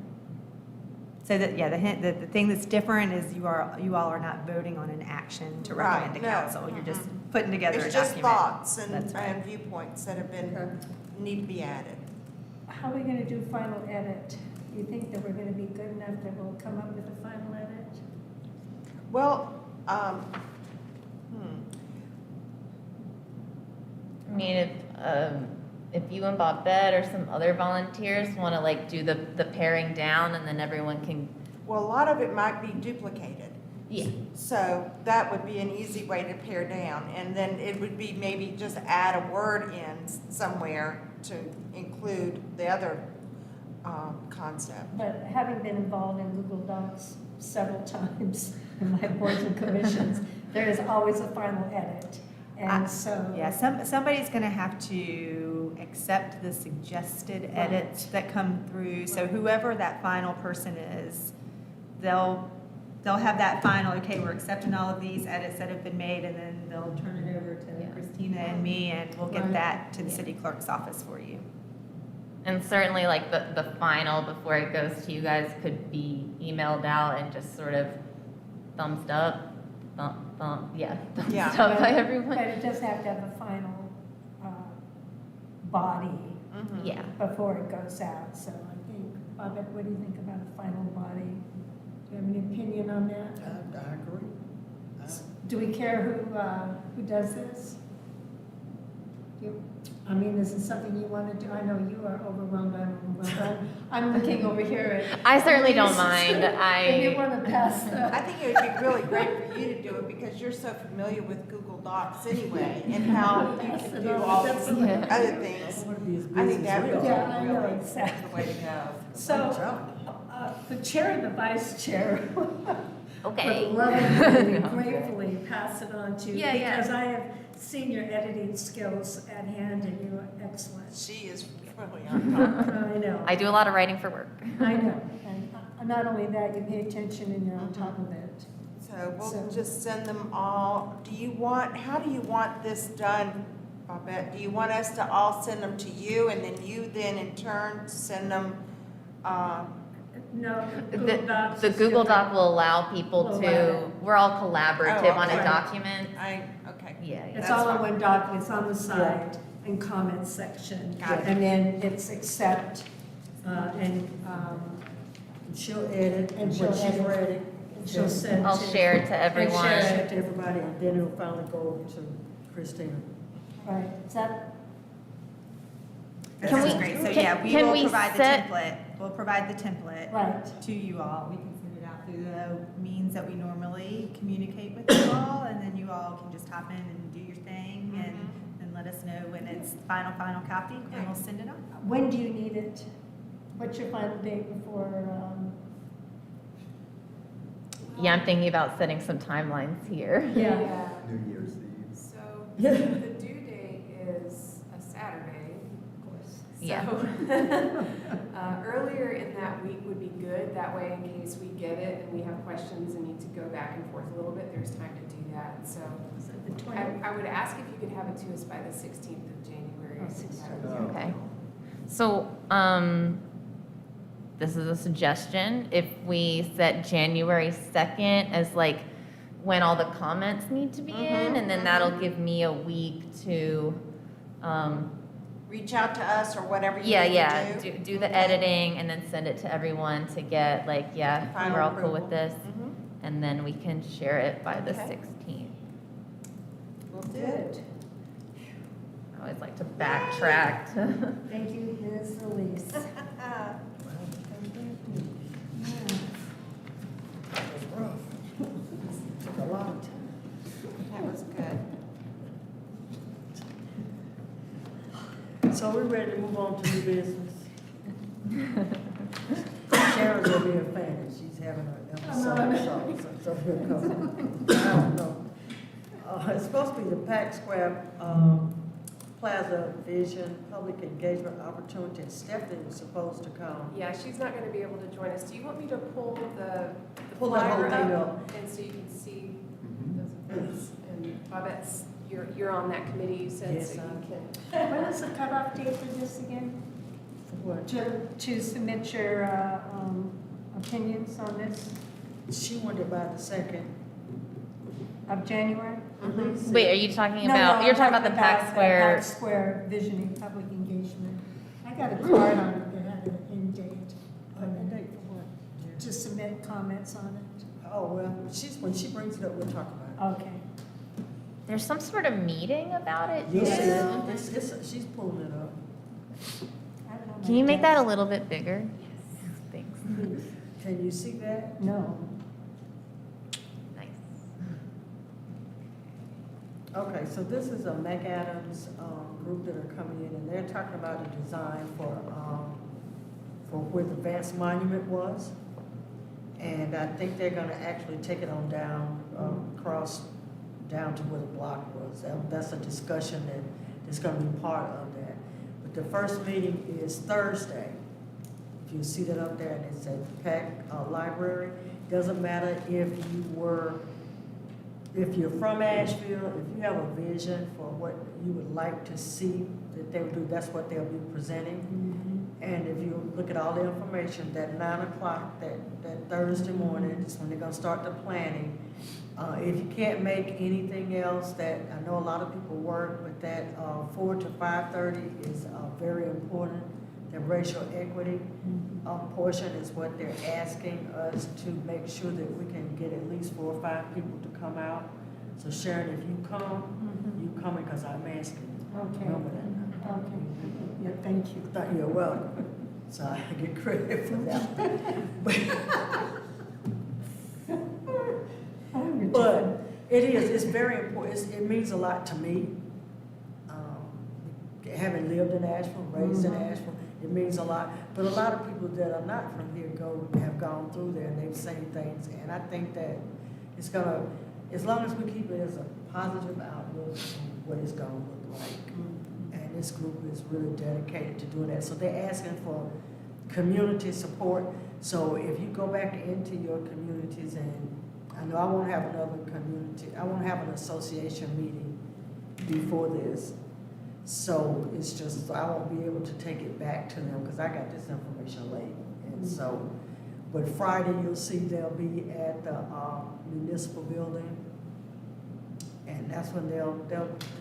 So that, yeah, the thing that's different is you all are not voting on an action to recommend to
Right, no.
council. You're just putting together a
It's
document.
just thoughts
That's right.
and viewpoints that have been, need to be added.
How are we gonna do final edit? Do you think that we're gonna be good enough that we'll come up with a final edit?
Well,
I mean, if you and Bobette or some other volunteers want to like do the paring down, and then everyone can,
well, a lot of it might be duplicated.
yeah.
So that would be an easy way to pare down, and then it would be maybe just add a word in somewhere to include the other concept.
But having been involved in Google Docs several times in my boards and commissions, there is always a final edit. And so.
Yeah, somebody's gonna have to accept the suggested edits that come through. So whoever that final person is, they'll have that final, okay, we're accepting all of these edits that have been made, and then they'll turn it over to
Yeah.
Christina and me, and we'll get
Right.
that to the city clerk's office for you.
And certainly like the final before it goes to you guys could be emailed out and just sort of thumbs up, thumbs
Yeah.
up by
But
everyone.
it does have to have a final body
Mhm.
Yeah.
before it goes out. So I think, Bobette, what do you think about a final body? Do you have any opinion on that?
I agree.
Do we care who does this? You- I mean, is it something you want to do? I know you are overwhelmed, I'm overwhelmed. I'm looking over here at.
I certainly don't
Elise.
mind.
And you want to pass
I
the,
think it would be really great for you to do it because you're so familiar with Google Docs anyway and how you
Pass
can
it
do
on.
all
That's
these
okay.
other
I
things.
want to be as
I
busy
think
as
that
we
would
are.
be
Yeah, I know,
really
exactly.
the way to go.
so, the chair and the vice chair
Okay.
would lovingly, gratefully pass it on to you.
Yeah, yeah.
Because I have seen your editing skills at hand and you are excellent.
She is really on top.
I know.
I do a lot of writing for work.
I know, and not only that, you pay attention and you're on top of it.
So we'll
So-
just send them all. How do you want this done, Babette? Do you want us to all send them to you and then you then in turn send them,
No,
The
Google Docs.
the
is
Google
different.
Doc will allow people
Will
to,
allow it.
we're all collaborative
Oh,
on a
okay.
document.
okay.
Yeah,
It's
That's
all in
fine.
one document, it's on the side and comments section.
Got it.
And then it's accept, and
She'll edit,
And
and
she'll
when she's
edit.
ready,
she'll send.
I'll
to-
share it to
share
everyone.
share it to everybody, and then it'll finally go to Christina.
Right, is that,
That
Can
sounds
we-
great. So
can-
yeah, we
can
will
we
provide the
set-
template. We'll provide the template
right,
to you all. We can send it out through the means that we normally communicate with you all, and then you all can just hop in and do your thing and let us know when it's final copy, and we'll send it out.
when do you need it? What's your final date before,
Yeah, I'm thinking about setting some timelines here.
yeah,
New Year's Eve.
So
Yeah.
the due date is a Saturday, of course.
Yeah.
So, earlier in that week would be good. That way, in case we get it and we have questions and need to go back and forth a little bit, there's time to do that. So
is it the 20th?
I would ask if you could have it to us by the 16th of January.
Oh,
I think that
16th.
would be
Okay. So, this is a suggestion. If we set January 2nd as like when all the comments need to be in, and then that'll give me a week to,
Reach out to us or whatever you
yeah,
need
yeah,
to do.
do the editing and then send it to everyone to get like, yeah,
Final
we're all cool with
approval.
this.
Mhm.
And then we can share it by the
Okay.
16th.
We'll do it.
I always like to backtrack.
Thank you, Ms. Elise.
That was rough. Took a lot of time.
That was good.
So we're ready to move on to new business. Sharon's gonna be a fan, she's having an episode, so we'll come. I don't know. It's supposed to be the Pack Square, Plaza Vision Public Engagement Opportunity, and Stephanie was supposed to come.
Yeah, she's not gonna be able to join us. Do you want me to pull the
Pull that whole
flyer
thing
up?
up.
And so you can see
Mhm.
those events? And Babette's, you're on that committee, you said,
Yes,
so
I-
you can.
When is the cutoff date for this again?
For what?
To submit your opinions on this
She wanted by the second.
of January?
Wait, are you talking
No,
about,
no,
you're
I'm
talking about the Pack
Pack
Square?
Square Visioning Public Engagement. I got a card on it that had an end date,
End date for what?
to submit comments on it.
Oh, well, when she brings it up, we'll talk about
Okay.
There's some sort of meeting about it
it. You'll see
too?
it, she's pulling it up.
I don't know
Can
my
you make that a
desk.
little bit bigger? Thanks.
Can you see that?
No.
Nice.
Okay, so this is a McAdams group that are coming in, and they're talking about a design for where the Vance Monument was. And I think they're gonna actually take it on down, across, down to where the block was. That's a discussion that's gonna be part of that. But the first meeting is Thursday. If you see that up there, and it's at Peck Library. Doesn't matter if you're from Asheville, if you have a vision for what you would like to see that they would do, that's what they'll be presenting. And if you look at all the information, that 9 o'clock, that Thursday morning is when they're gonna start the planning. If you can't make anything else, that, I know a lot of people work, but that 4 to 5:30 is very important. The racial equity portion is what they're asking us to make sure that we can get at least 4 or 5 people to come out. So Sharon, if you come, you coming, because I'm asking.
Okay.
Remember that.
Okay, yeah, thank you.
Thought you're welcome. So I get credit for that. But it is, it's very important, it means a lot to me. Having lived in Asheville, raised in Asheville, it means a lot. But a lot of people that are not from here have gone through there and they've seen things. And I think that it's gonna, as long as we keep it as a positive outlook on what it's gonna look like. And this group is really dedicated to doing that. So they're asking for community support. So if you go back into your communities, and I know I won't have another community, I won't have an association meeting before this. So it's just, I won't be able to take it back to them because I got this information late. And so, but Friday you'll see they'll be at the municipal building. And that's when they'll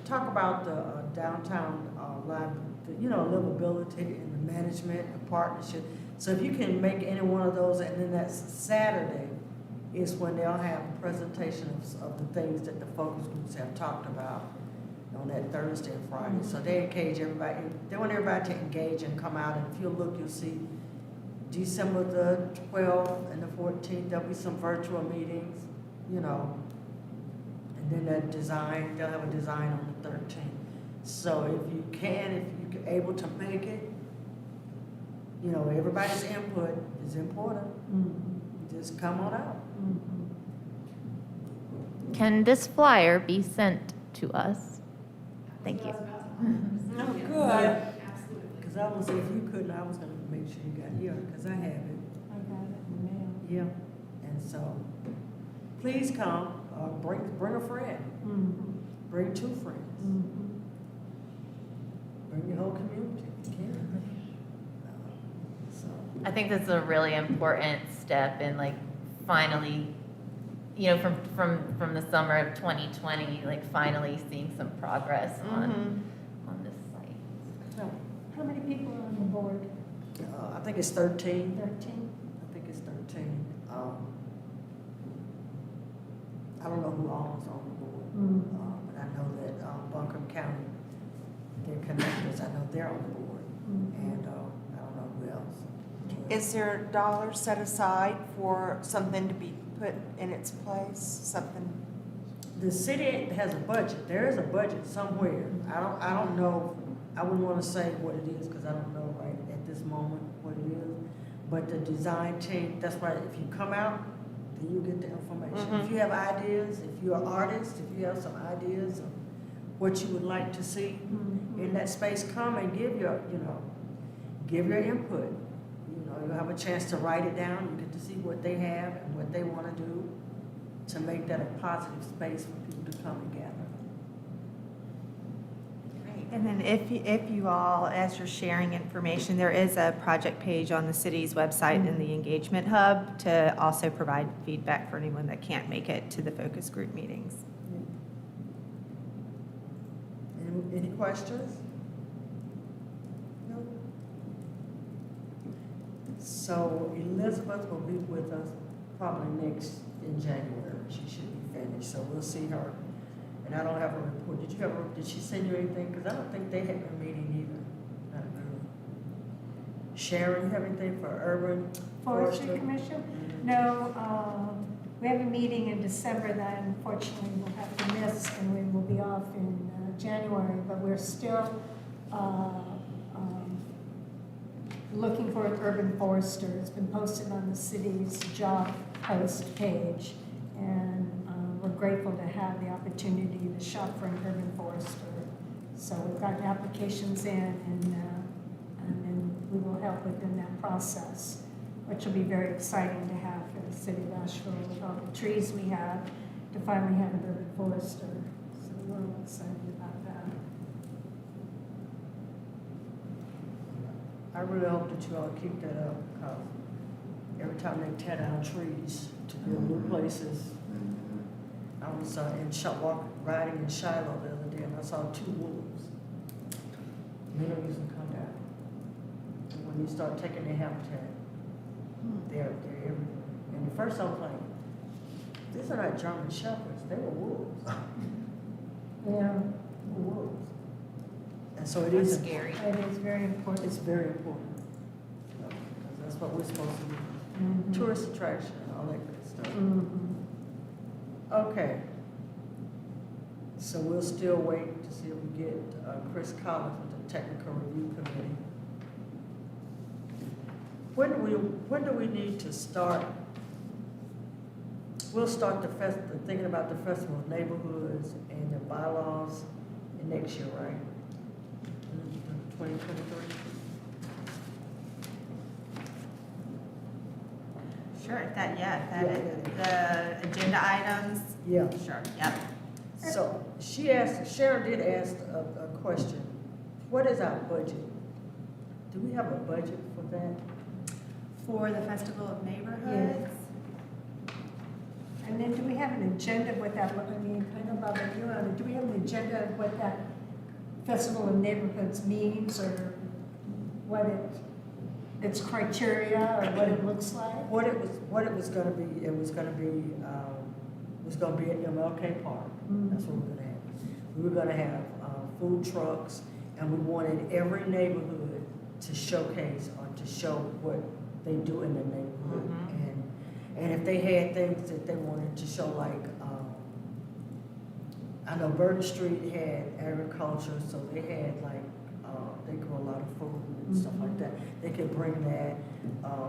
talk about the downtown livability and the management, the partnership. So if you can make any one of those, and then that's Saturday is when they'll have a presentation of the things that the focus groups have talked about on that Thursday and Friday. So they engage everybody, they want everybody to engage and come out, and if you look, you'll see December the 12th and the 14th, there'll be some virtual meetings, and then that design, they'll have a design on the 13th. So if you're able to make it, everybody's input is important. Just come on out.
Can this flyer be sent to us? Thank you.
No, good.
Because I was, if you couldn't, I was gonna make sure you got here, because I have it.
I got it in the mail.
Yeah. And so, please come, bring a friend, bring two friends, bring your whole community if you can. So,
I think that's a really important step in finally, from the summer of 2020, finally seeing some progress on this site.
no,
How many people are on the board?
I think it's 13.
13?
I think it's 13. I don't know who all is on the board, but I know that Buncombe County, their connectors, I know they're on the board, and I don't know who else.
Is there a dollar set aside for something to be put in its place, something?
The city has a budget. There is a budget somewhere. I don't know. I wouldn't want to say what it is because I don't know right at this moment what it is. But the design team, that's right. If you come out, then you get the information. If you have ideas, if you're an artist, if you have some ideas of what you would like to see in that space, come and give your input. You'll have a chance to write it down. You get to see what they have and what they want to do to make that a positive space for people to come and gather.
Great.
And then if you all, as you're sharing information, there is a project page on the city's website in the engagement hub to also provide feedback for anyone that can't make it to the focus group meetings.
Any questions? No? So Elizabeth will be with us probably next in January. She should be finished, so we'll see her. And I don't have a report. Did she send you anything? Because I don't think they had a meeting either. Not really. Sharon, you have anything for Urban
Forestry Commission? No, we have a meeting in December that unfortunately we'll have to miss, and we will be off in January, but we're still looking for an urban forester. It's been posted on the city's job post page, and we're grateful to have the opportunity to shop for an urban forester. So we've gotten applications in, and then we will help within that process, which will be very exciting to have for the city of Asheville with all the trees we have, to finally have an urban forester. So we're all excited about that.
I really hope that you all keep that up, because every time they tear down trees to build new places. I was riding in Shiloh the other day, and I saw 2 wolves. They don't usually come down. And when you start taking their habitat, they're everywhere. And at first I was like, these are not German shepherds, they were wolves.
Yeah.
They were wolves. And so it
That's
is,
scary.
It is very important.
it's very important. You know, because that's what we're supposed to do.
Mhm.
Tourist attraction and all that good stuff.
Mhm.
Okay. So we'll still wait to see if we get Chris Collins with the technical review committee. When do we need to start? We'll start thinking about the Festival of Neighborhoods and the bylaws in next year, right? 2023?
Sure, if that, the agenda items,
Yeah.
sure, yep.
So Sharon did ask a question. What is our budget? Do we have a budget for that?
For the Festival of Neighborhoods?
And then do we have an agenda of what that, I mean, I know Bob, you on it, do we have an agenda of what that Festival of Neighborhoods means or what its criteria or what it looks like?
What it was gonna be, it was gonna be at MLK Park. That's what we're gonna have. We were gonna have food trucks, and we wanted every neighborhood to showcase or to show what they do in the neighborhood. And if they had things that they wanted to show, like, I know Burton Street had agriculture, so they had like, they grow a lot of food and stuff like that. They could bring that,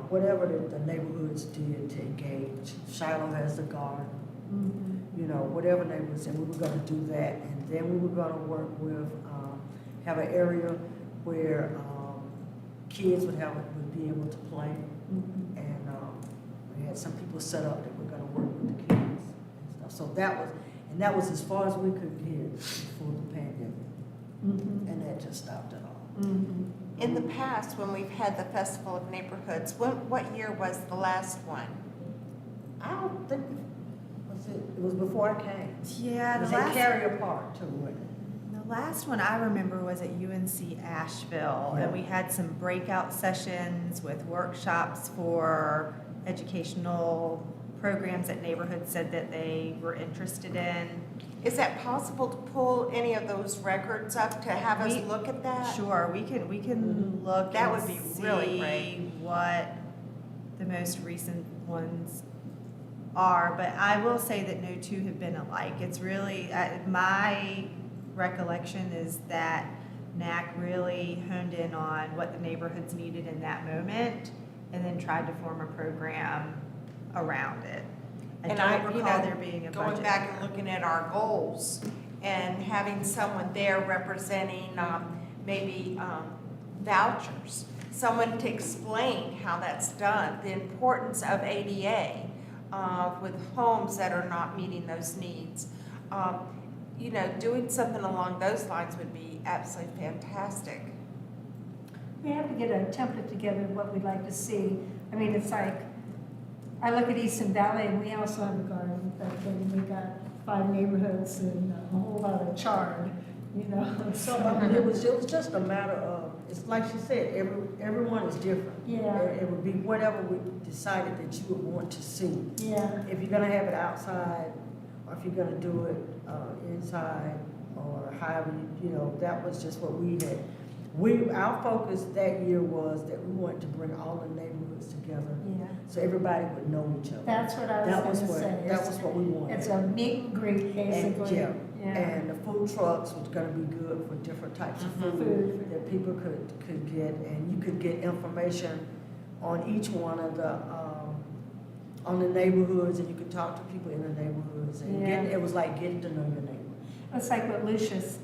whatever the neighborhoods did to engage. Shiloh has the garden, you know, whatever neighborhoods, and we were gonna do that. And then we were gonna work with, have an area where, kids would be able to play. And, we had some people set up that were gonna work with the kids and stuff. So that was as far as we could get before the pandemic. And that just stopped it all.
In the past, when we've had the Festival of Neighborhoods, what year was the last one?
I don't think, it was before I came.
Yeah,
It was
the
at
last,
Carrier Park too, wasn't it?
the last one I remember was at UNC Asheville,
Yeah.
and we had some breakout sessions with workshops for educational programs that neighborhoods said that they were interested in.
Is that possible to pull any of those records up to have us
We-
look at that?
Sure, we can look
That
and
would be really
see
great.
what the most recent ones are, but I will say that no two have been alike. It's really, my recollection is that NAC really honed in on what the neighborhoods needed in that moment and then tried to form a program around it. I
And
don't
you
recall
know,
there being a budget.
Going back and looking at our goals and having someone there representing maybe vouchers, someone to explain how that's done, the importance of ADA with homes that are not meeting those needs. You know, doing something along those lines would be absolutely fantastic.
We have to get a template together of what we'd like to see. I mean, it's like, I look at Easton Valley and we also have a garden, but then we got 5 neighborhoods and a whole lot of chard, you know.
So, I mean, it was just a matter of, it's like she said, everyone is different.
Yeah.
It would be whatever we decided that you would want to see.
Yeah,
If you're gonna have it outside, or if you're gonna do it inside, or however, you know, that was just what we had. Our focus that year was that we wanted to bring all the neighborhoods together,
yeah.
so everybody would know each other.
That's what I
That
was
was
gonna say.
that was what we wanted.
It's a meet and greet, basically.
yeah.
Yeah.
And the food trucks was gonna be good for different types of food
Food.
that people could get, and you could get information on each one of the, on the neighborhoods, and you could talk to people in the neighborhoods, and
Yeah.
it was like getting to know your neighbor.
It's like what Lucius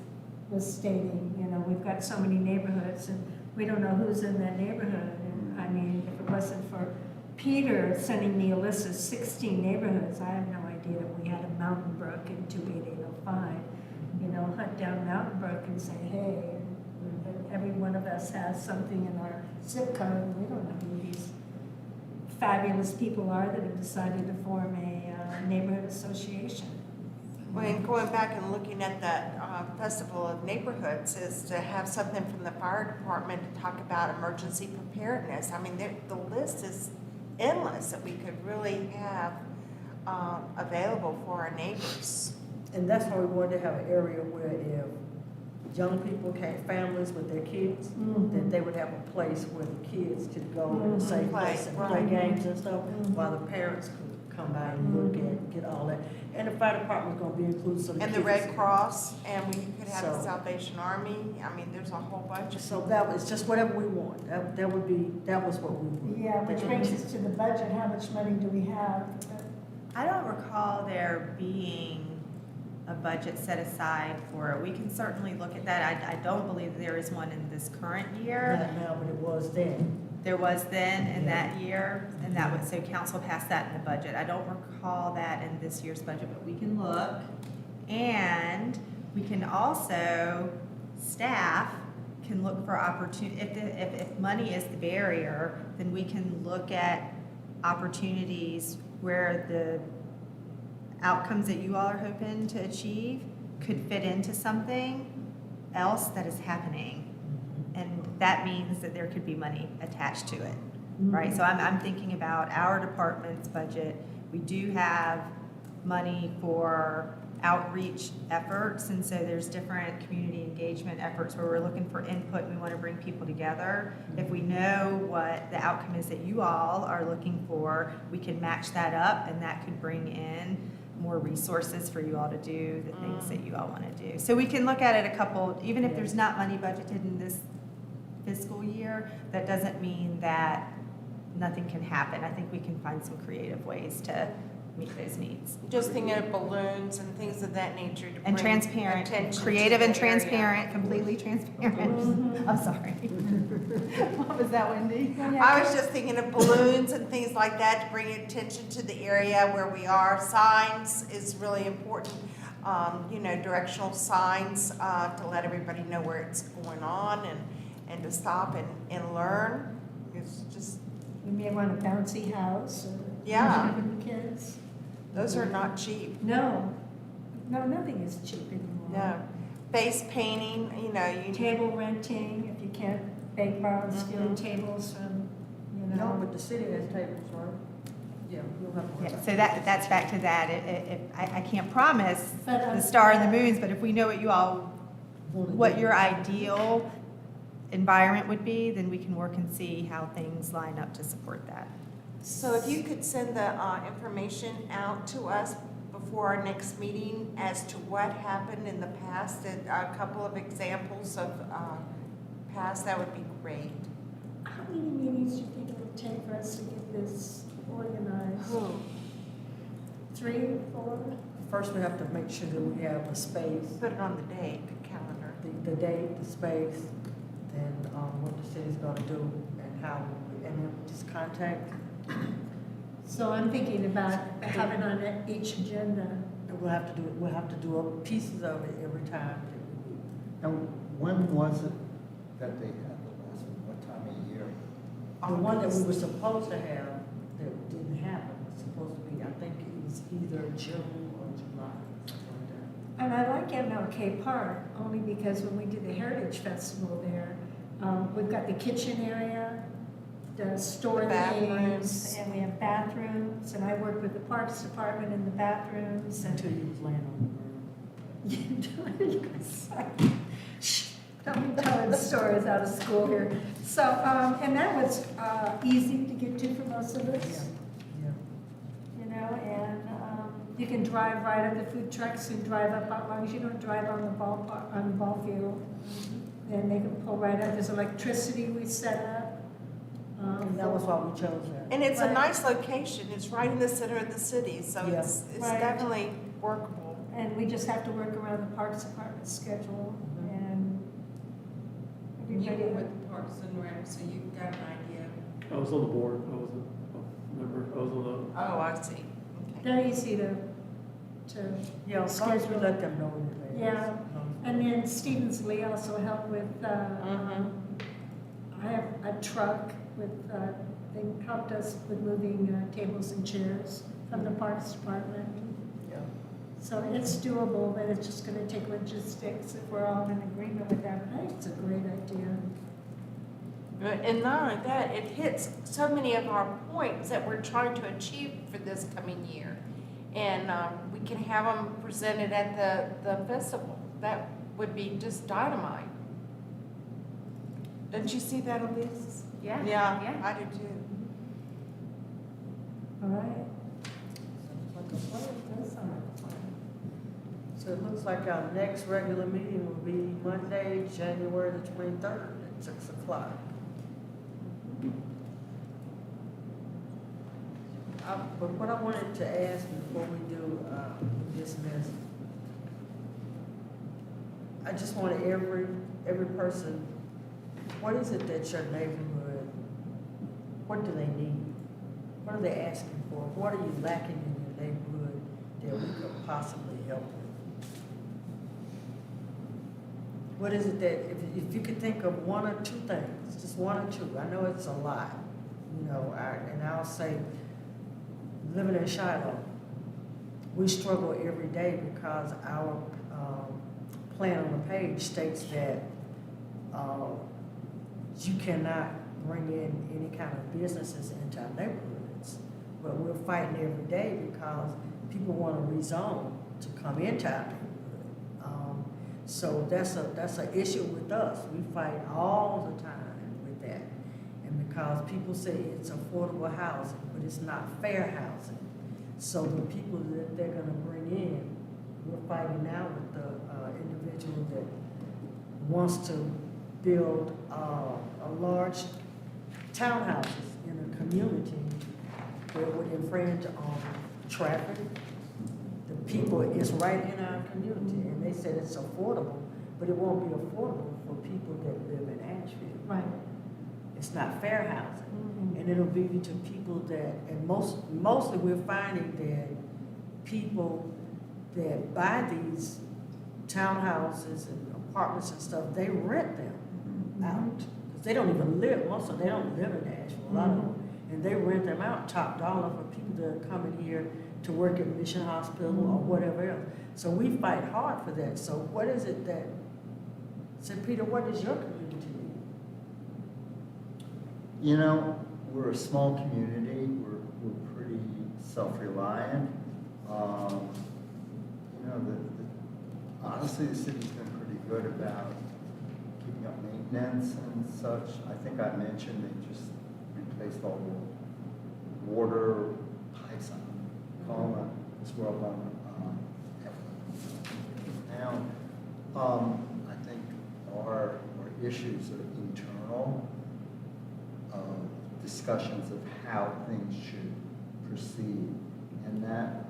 was stating, you know, we've got so many neighborhoods and we don't know who's in that neighborhood. And I mean, if it wasn't for Peter sending me a list of 16 neighborhoods, I have no idea that we had a Mountain Brook in 28805. You know, hunt down Mountain Brook and say, hey, and every one of us has something in our zip code, and we don't know who these fabulous people are that have decided to form a neighborhood association.
When going back and looking at that Festival of Neighborhoods is to have something from the fire department to talk about emergency preparedness. I mean, the list is endless that we could really have available for our neighbors.
And that's why we wanted to have an area where young people came, families with their kids,
Mhm.
that they would have a place where the kids could go in a safe
Play,
place and play
right.
games and stuff,
Mhm.
while the parents could come by and look at, get all that. And the fire department's gonna be included, so the
And the
kids-
Red Cross, and we could have the
So-
Salvation Army. I mean, there's a whole bunch of.
So that was just whatever we want, that would be, that was what we would.
Yeah, which brings us to the budget, how much money do we have?
I don't recall there being a budget set aside for it. We can certainly look at that. I don't believe there is one in this current year.
Not now, but it was then.
There was then in that year, and that was, so council passed that in the budget. I don't recall that in this year's budget, but we can look. And we can also, staff can look for opportunity, if money is the barrier, then we can look at opportunities where the outcomes that you all are hoping to achieve could fit into something else that is happening. And that means that there could be money attached to it, right? So I'm thinking about our department's budget. We do have money for outreach efforts, and so there's different community engagement efforts where we're looking for input and we want to bring people together. If we know what the outcome is that you all are looking for, we can match that up, and that could bring in more resources for you all to do the things that you all want to do. So we can look at it a couple, even if there's not money budgeted in this fiscal year, that doesn't mean that nothing can happen. I think we can find some creative ways to meet those needs.
Just thinking of balloons and things of that nature to
And
bring
transparent,
attention to
creative and
the area.
transparent, completely transparent. I'm sorry. What was that, Wendy?
I was just thinking of balloons and things like that to bring attention to the area where we are. Signs is really important, directional signs to let everybody know where it's going on and to stop and learn. It's just,
We may want a bouncy house or.
Yeah.
For the kids.
those are not cheap.
No, nothing is cheap anymore.
No. Face painting, you.
Table renting, if you can't borrow steel
Mhm.
tables from,
No, but the city has tables, right? Yeah, you'll have to.
Yeah, so that's back to that. I can't promise
But,
the star and the moons, but if we know what you all, what your ideal environment would be, then we can work and see how things line up to support that.
So if you could send the information out to us before our next meeting as to what happened in the past, and a couple of examples of past, that would be great.
How many meetings do you think it would take for us to get this organized? 3, 4?
First, we have to make sure that we have a space,
Put it on the date, the calendar.
the date, the space, then what the city's gonna do and how, and then just contact.
So I'm thinking about having on each agenda.
We'll have to do pieces of it every time that we meet.
And when was it that they had the last one? What time of year?
The one that we were supposed to have that didn't happen was supposed to be, I think it was either June or July, something like that.
And I like MLK Park only because when we did the Heritage Festival there, we've got the kitchen area, the store
The bathrooms.
things, and we have bathrooms, and I work with the Parks Department in the bathrooms, and
Until you was laying on
don't be telling stories out of school here. So, and that was easy to get to for most of
the
us.
ground. Yeah.
And you can drive right up the food trucks and drive up, as long as you don't drive on the ball field. And they can pull right up, there's electricity we set up.
And that was why we chose that.
And it's a
Right.
nice location. It's right in the center of the city, so
Yeah.
it's
Right.
definitely workable.
And we just have to work around the Parks Department schedule and
You were
everybody.
with Parks and Rec, so you got an idea.
I was on the board, I wasn't a member, I was on
Oh, I see. Okay.
They're easy to
Yeah, as long as we
schedule.
let them know in advance.
Yeah. And then Stevens Lee also helped with, I have a truck with, they helped us with moving tables and chairs from the Parks Department.
Yeah.
So it's doable, but it's just gonna take logistics if we're all in agreement with that. I think it's a great idea.
And not only that, it hits so many of our points that we're trying to achieve for this coming year. And we can have them presented at the festival. That would be just dynamite. Don't you see that, Elise?
Yeah.
Yeah, I do too.
All right.
Sounds like a plan.
Does sound like a plan.
So it looks like our next regular meeting will be Monday, January the 23rd at 6 o'clock. But what I wanted to ask before we do dismiss, I just want every person, what is it that your neighborhood, what do they need? What are they asking for? What are you lacking in your neighborhood that we could possibly help with? What is it that, if you could think of one or two things, just one or two, I know it's a lot, you know, and I'll say, living in Shiloh, we struggle every day because our plan on the page states that you cannot bring in any kind of businesses into our neighborhoods. But we're fighting every day because people want to rezone to come into our neighborhood. So that's an issue with us. We fight all the time with that. And because people say it's affordable housing, but it's not fair housing. So the people that they're gonna bring in, we're fighting now with the individual that wants to build a large townhouses in a community where it would infringe on traffic. The people, it's right in our community, and they said it's affordable, but it won't be affordable for people that live in Asheville.
Right.
It's not fair housing, and it'll be to people that, and mostly we're finding that people that buy these townhouses and apartments and stuff, they rent them out. 'Cause they don't even live, most of them, they don't live in Asheville, a lot of them. And they rent them out top dollar for people that are coming here to work at Mission Hospital or whatever else. So we fight hard for that. So what is it that, so Peter, what is your community need?
You know, we're a small community, we're pretty self-reliant. You know, honestly, the city's been pretty good about keeping up maintenance and such. I think I mentioned they just replaced all the water pipes on Colma, as well on now. I think our issues are internal. Discussions of how things should proceed, and that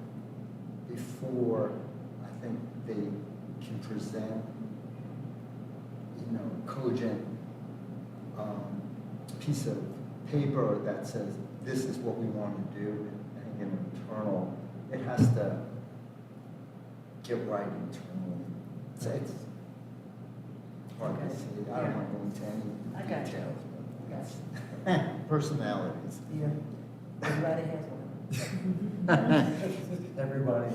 before I think they can present, you know, cogent piece of paper that says this is what we want to do. I think in internal, it has to get right internally. So it's hard to say. I don't want to go into any
I got you.
details.
I got
Personalities.
Yeah, everybody has one.
Everybody.
Everybody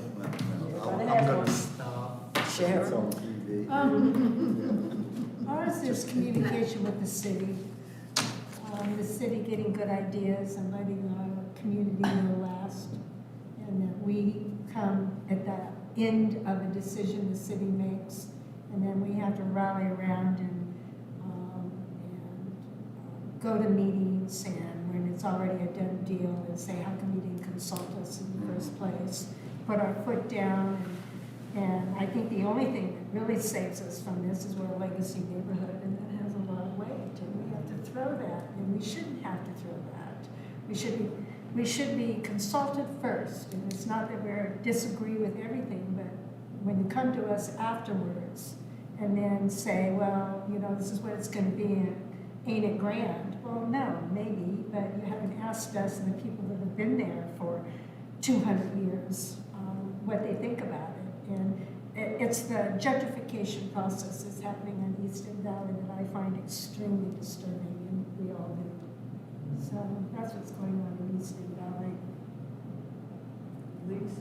I'm
has
gonna
one.
stop.
Sharon?
It's on TV.
Ours is communication with the city. The city getting good ideas and letting our community know last. And that we come at the end of a decision the city makes. And then we have to rally around and go to meetings, and when it's already a done deal, and say, how come you didn't consult us in the first place? Put our foot down, and I think the only thing that really saves us from this is we're a legacy neighborhood, and that has a lot of weight, and we have to throw that, and we shouldn't have to throw that. We should be consulted first, and it's not that we disagree with everything, but when you come to us afterwards, and then say, well, you know, this is what it's gonna be, and ain't it grand? Well, no, maybe, but you haven't asked us and the people that have been there for 200 years what they think about it. And it's the gentrification process that's happening in Easton Valley that I find extremely disturbing, and we all do. So that's what's going on in Easton Valley.
Lise?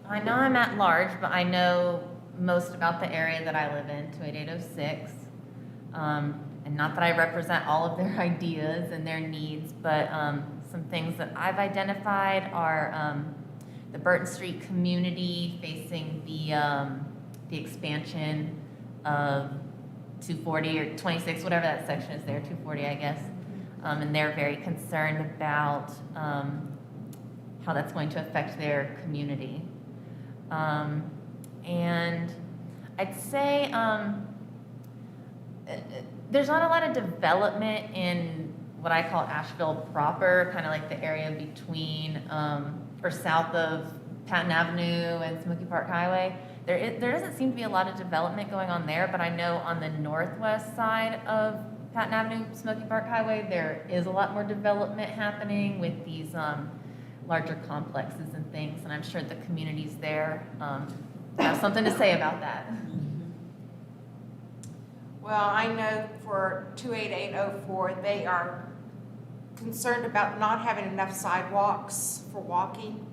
I know I'm at large, but I know most about the area that I live in, 28806. And not that I represent all of their ideas and their needs, but some things that I've identified are the Burton Street community facing the expansion of 240 or 26, whatever that section is there, 240, I guess. And they're very concerned about how that's going to affect their community. And I'd say there's not a lot of development in what I call Asheville proper, kind of like the area between or south of Patton Avenue and Smoky Park Highway. There doesn't seem to be a lot of development going on there, but I know on the northwest side of Patton Avenue, Smoky Park Highway, there is a lot more development happening with these larger complexes and things, and I'm sure the communities there have something to say about that.
Well, I know for 28804, they are concerned about not having enough sidewalks for walking.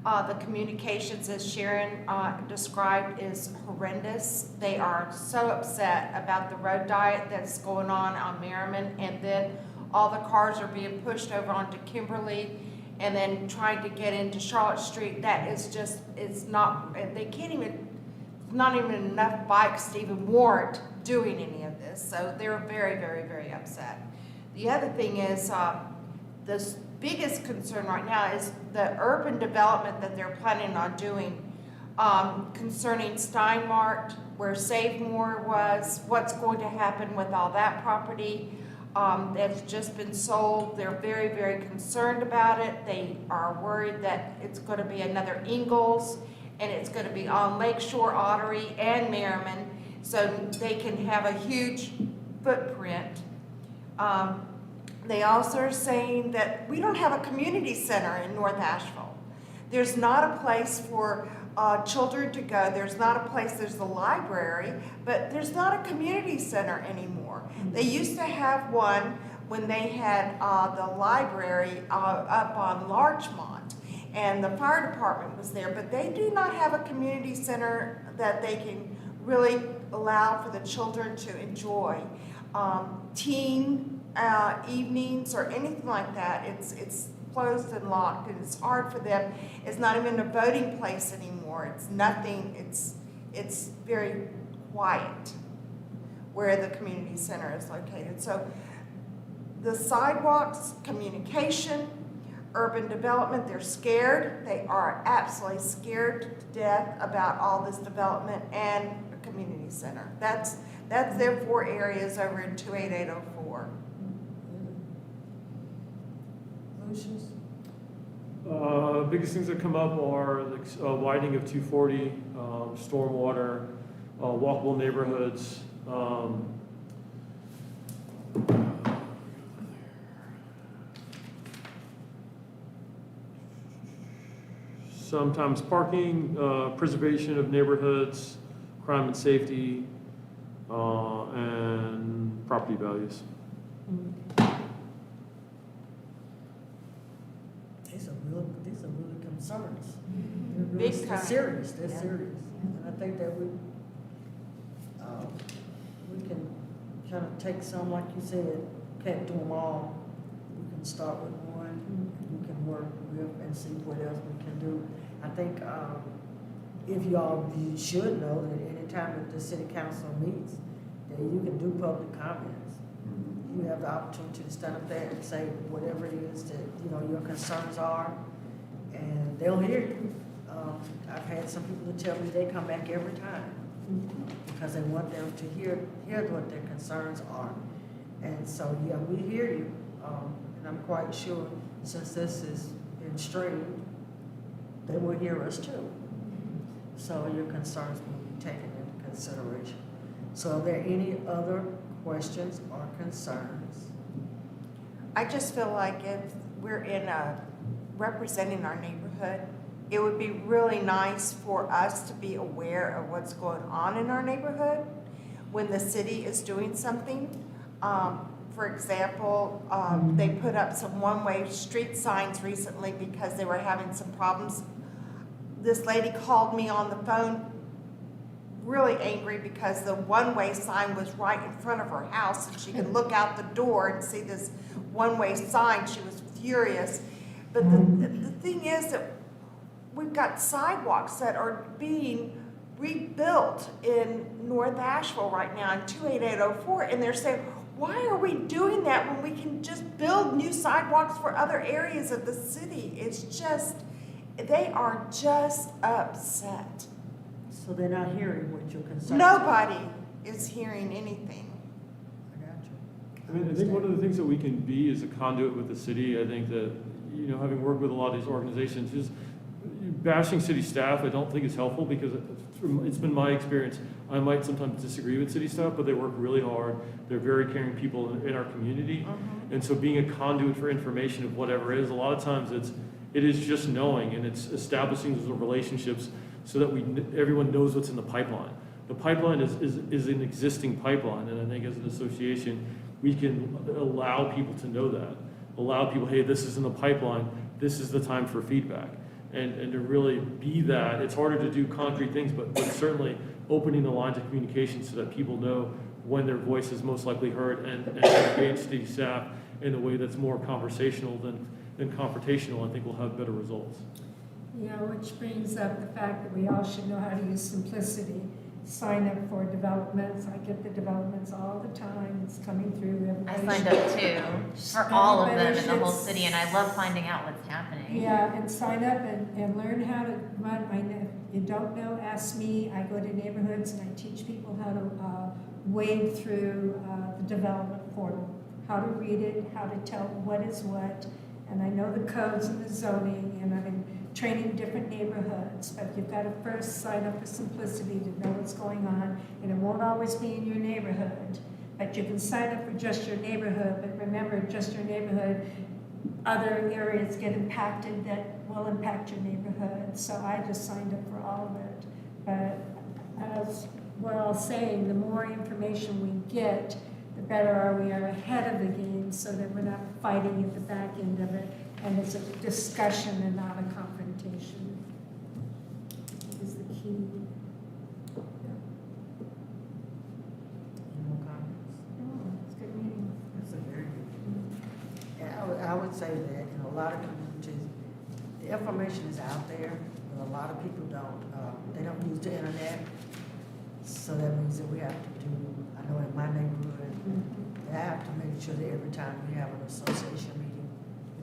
The communications, as Sharon described, is horrendous. They are so upset about the road diet that's going on Merriman, and then all the cars are being pushed over onto Kimberly, and then trying to get into Charlotte Street. That is just, it's not, they can't even, not even enough bikes to even warrant doing any of this. So they're very, very, very upset. The other thing is, the biggest concern right now is the urban development that they're planning on doing concerning Steinmart, where Save More was, what's going to happen with all that property that's just been sold. They're very, very concerned about it. They are worried that it's going to be another Ingalls, and it's going to be on Lakeshore, Ottery, and Merriman, so they can have a huge footprint. They also are saying that we don't have a community center in North Asheville. There's not a place for children to go. There's not a place, there's the library, but there's not a community center anymore. They used to have one when they had the library up on Larchmont, and the fire department was there, but they do not have a community center that they can really allow for the children to enjoy. Teen evenings or anything like that, it's closed and locked, and it's hard for them. It's not even a voting place anymore. It's nothing. It's very quiet where the community center is located. So the sidewalks, communication, urban development, they're scared. They are absolutely scared to death about all this development, and a community center. That's their 4 areas over in 28804.
Lucius?
Biggest things that come up are the widening of 240, stormwater, walkable neighborhoods. Sometimes parking, preservation of neighborhoods, crime and safety, and property values.
These are really concerns.
Big
They're
time.
serious, they're
Yeah.
serious. And I think that we can kind of take some, like you said, can't do them all. We can start with one, and we can work with and see what else we can do. I think you should know that anytime that the city council meets, that you can do public comments. You have the opportunity to stand up there and say whatever it is that, your concerns are, and they'll hear you. I've had some people to tell me they come back every time because they want them to hear what their concerns are. And so, yeah, we hear you, and I'm quite sure since this has been streamed, they will hear us too. So your concerns will be taken into consideration. So are there any other questions or concerns?
I just feel like if we're representing our neighborhood, it would be really nice for us to be aware of what's going on in our neighborhood when the city is doing something. For example, they put up some one-way street signs recently because they were having some problems. This lady called me on the phone really angry because the one-way sign was right in front of her house, and she could look out the door and see this one-way sign. She was furious. But the thing is that we've got sidewalks that are being rebuilt in North Asheville right now in 28804, and they're saying, why are we doing that when we can just build new sidewalks for other areas of the city? It's just, they are just upset.
So they're not hearing what your concerns are.
Nobody is hearing anything.
I got you.
I mean, I think one of the things that we can be is a conduit with the city. I think that, you know, having worked with a lot of these organizations, is bashing city staff, I don't think is helpful, because it's been my experience. I might sometimes disagree with city staff, but they work really hard. They're very caring people in our community. And so being a conduit for information of whatever it is, a lot of times it is just knowing, and it's establishing those relationships so that everyone knows what's in the pipeline. The pipeline is an existing pipeline, and I think as an association, we can allow people to know that. Allow people, hey, this is in the pipeline, this is the time for feedback. And to really be that, it's harder to do concrete things, but certainly opening the lines of communication so that people know when their voice is most likely heard, and engage city staff in a way that's more conversational than confrontational, I think we'll have better results.
Yeah, which brings up the fact that we all should know how to use simplicity. Sign up for developments. I get the developments all the time. It's coming through.
I
Everybody
signed
should-
up too, for all of them in the whole
Everybody should
city, and I love finding out what's happening.
Yeah, and sign up and learn how to run. I know, if you don't know, ask me. I go to neighborhoods and I teach people how to wade through the development portal, how to read it, how to tell what is what. And I know the codes and the zoning, and I've been training different neighborhoods, but you've got to first sign up for simplicity to know what's going on, and it won't always be in your neighborhood, but you can sign up for just your neighborhood, but remember, just your neighborhood, other areas get impacted that will impact your neighborhood, so I just signed up for all of it. But as we're all saying, the more information we get, the better we are ahead of the game, so that we're not fighting at the back end of it, and it's a discussion and not a confrontation. Is the key.
Any more comments?
Oh, it's a good meeting.
That's a very good. And I would say that in a lot of communities, the information is out there, but a lot of people they don't use the internet. So that means that we have to do, I know in my neighborhood, I have to make sure that every time we have an association meeting,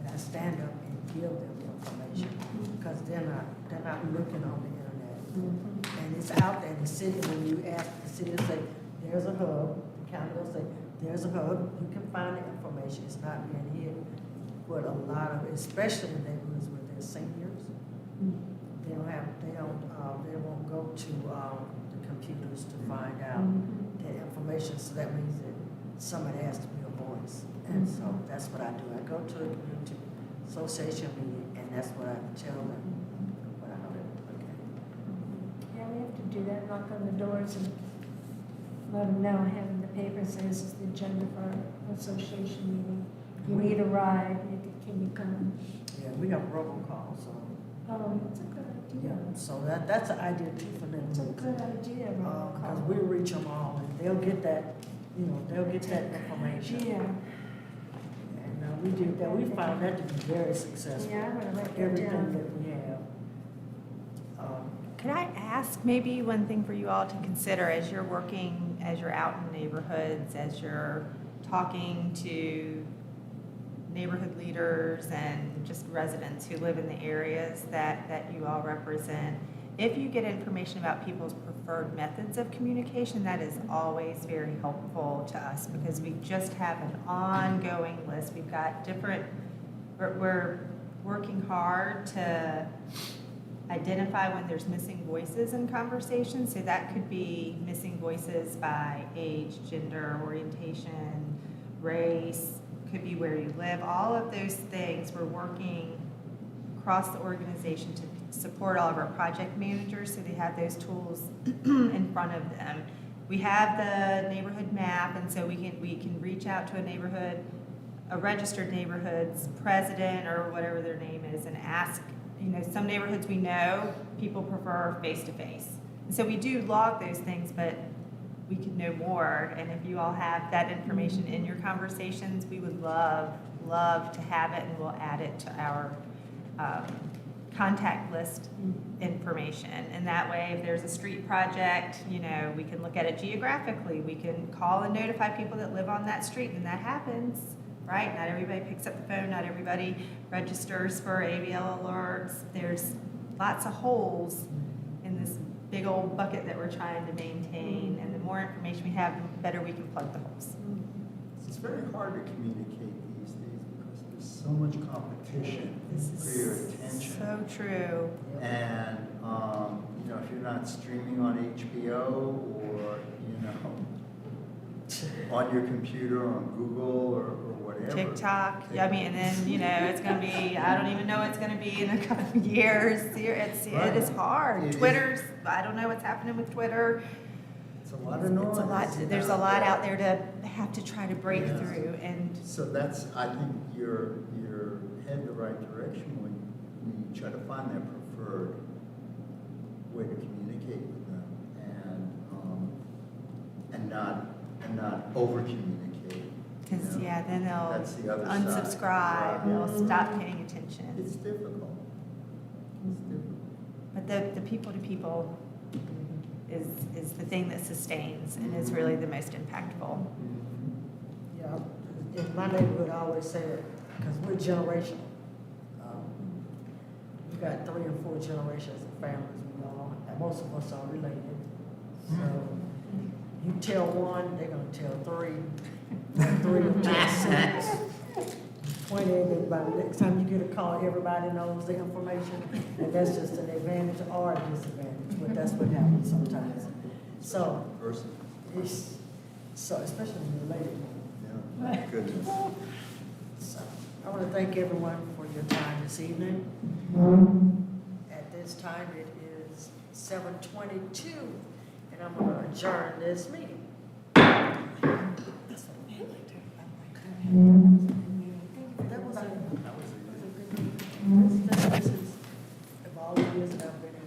that I stand up and give them the information, because they're not looking on the internet. And it's out there in the city. When you ask the city to say, there's a hub, the county will say, there's a hub, you can find the information, it's not being hidden. But a lot of, especially in neighborhoods where there's seniors, they won't go to the computers to find out that information, so that means that somebody has to be a voice. And so that's what I do. I go to a community association meeting, and that's what I tell them. What I know they look at.
Yeah, we have to do that, knock on the doors and let them know, having the paper say this is the agenda for our association meeting. You need a ride, can you come?
Yeah, we have robocall, so,
Oh, that's a good idea.
so that's an idea too for them.
That's a good idea,
Because
robocall.
we reach them all, and they'll get that, they'll get that information.
Yeah,
And we did that, we found that to be very successful.
yeah, I'm gonna write that
Everything
down.
that we have.
Could I ask maybe one thing for you all to consider as you're working, as you're out in neighborhoods, as you're talking to neighborhood leaders and just residents who live in the areas that you all represent, if you get information about people's preferred methods of communication, that is always very helpful to us, because we just have an ongoing list. We've got we're working hard to identify when there's missing voices in conversations. So that could be missing voices by age, gender, orientation, race, could be where you live. All of those things, we're working across the organization to support all of our project managers so they have those tools in front of them. We have the neighborhood map, and so we can reach out to a neighborhood, a registered neighborhood's president or whatever their name is, and ask, some neighborhoods we know people prefer face-to-face. And so we do log those things, but we could know more. And if you all have that information in your conversations, we would love to have it, and we'll add it to our contact list information. And that way, if there's a street project, you know, we can look at it geographically. We can call and notify people that live on that street, and that happens, right? Not everybody picks up the phone, not everybody registers for ABL alerts. There's lots of holes in this big old bucket that we're trying to maintain, and the more information we have, the better we can plug the holes.
It's very hard to communicate these days because there's so much competition for your attention.
So true.
And, you know, if you're not streaming on HBO or, you know, on your computer, on Google or whatever.
TikTok, yeah, I mean, and then, you know, it's gonna be, I don't even know what it's gonna be in a couple of years. It is hard.
It is.
Twitter's, I don't know what's happening with Twitter.
It's a lot of noise.
It's a lot, there's a lot out there to have to try to break
Yes.
through, and
So that's, I think you're heading the right direction when you try to find that preferred way to communicate with them and not over communicate.
because, yeah, then
That's the
they'll
other side.
unsubscribe,
Yeah.
they'll stop paying attention.
It's difficult. It's difficult.
But the people to people is the thing that sustains and is really the most impactful.
Yeah, in my neighborhood, I always say it, because we're generational. We've got 3 and 4 generations of families, we all, and most of us are related. So you tell one, they're gonna tell 3, and 3 will tell 6. Point is, by the next time you get a call, everybody knows the information, and that's just an advantage or a disadvantage, but that's what happens sometimes. So,
Person.
it's, so especially when you're related.
Yeah, my goodness.
So, I want to thank everyone for your time this evening. At this time, it is 7:22, and I'm going to adjourn this meeting. That's what I feel like doing. That was a good meeting. This is, of all the years that I've been in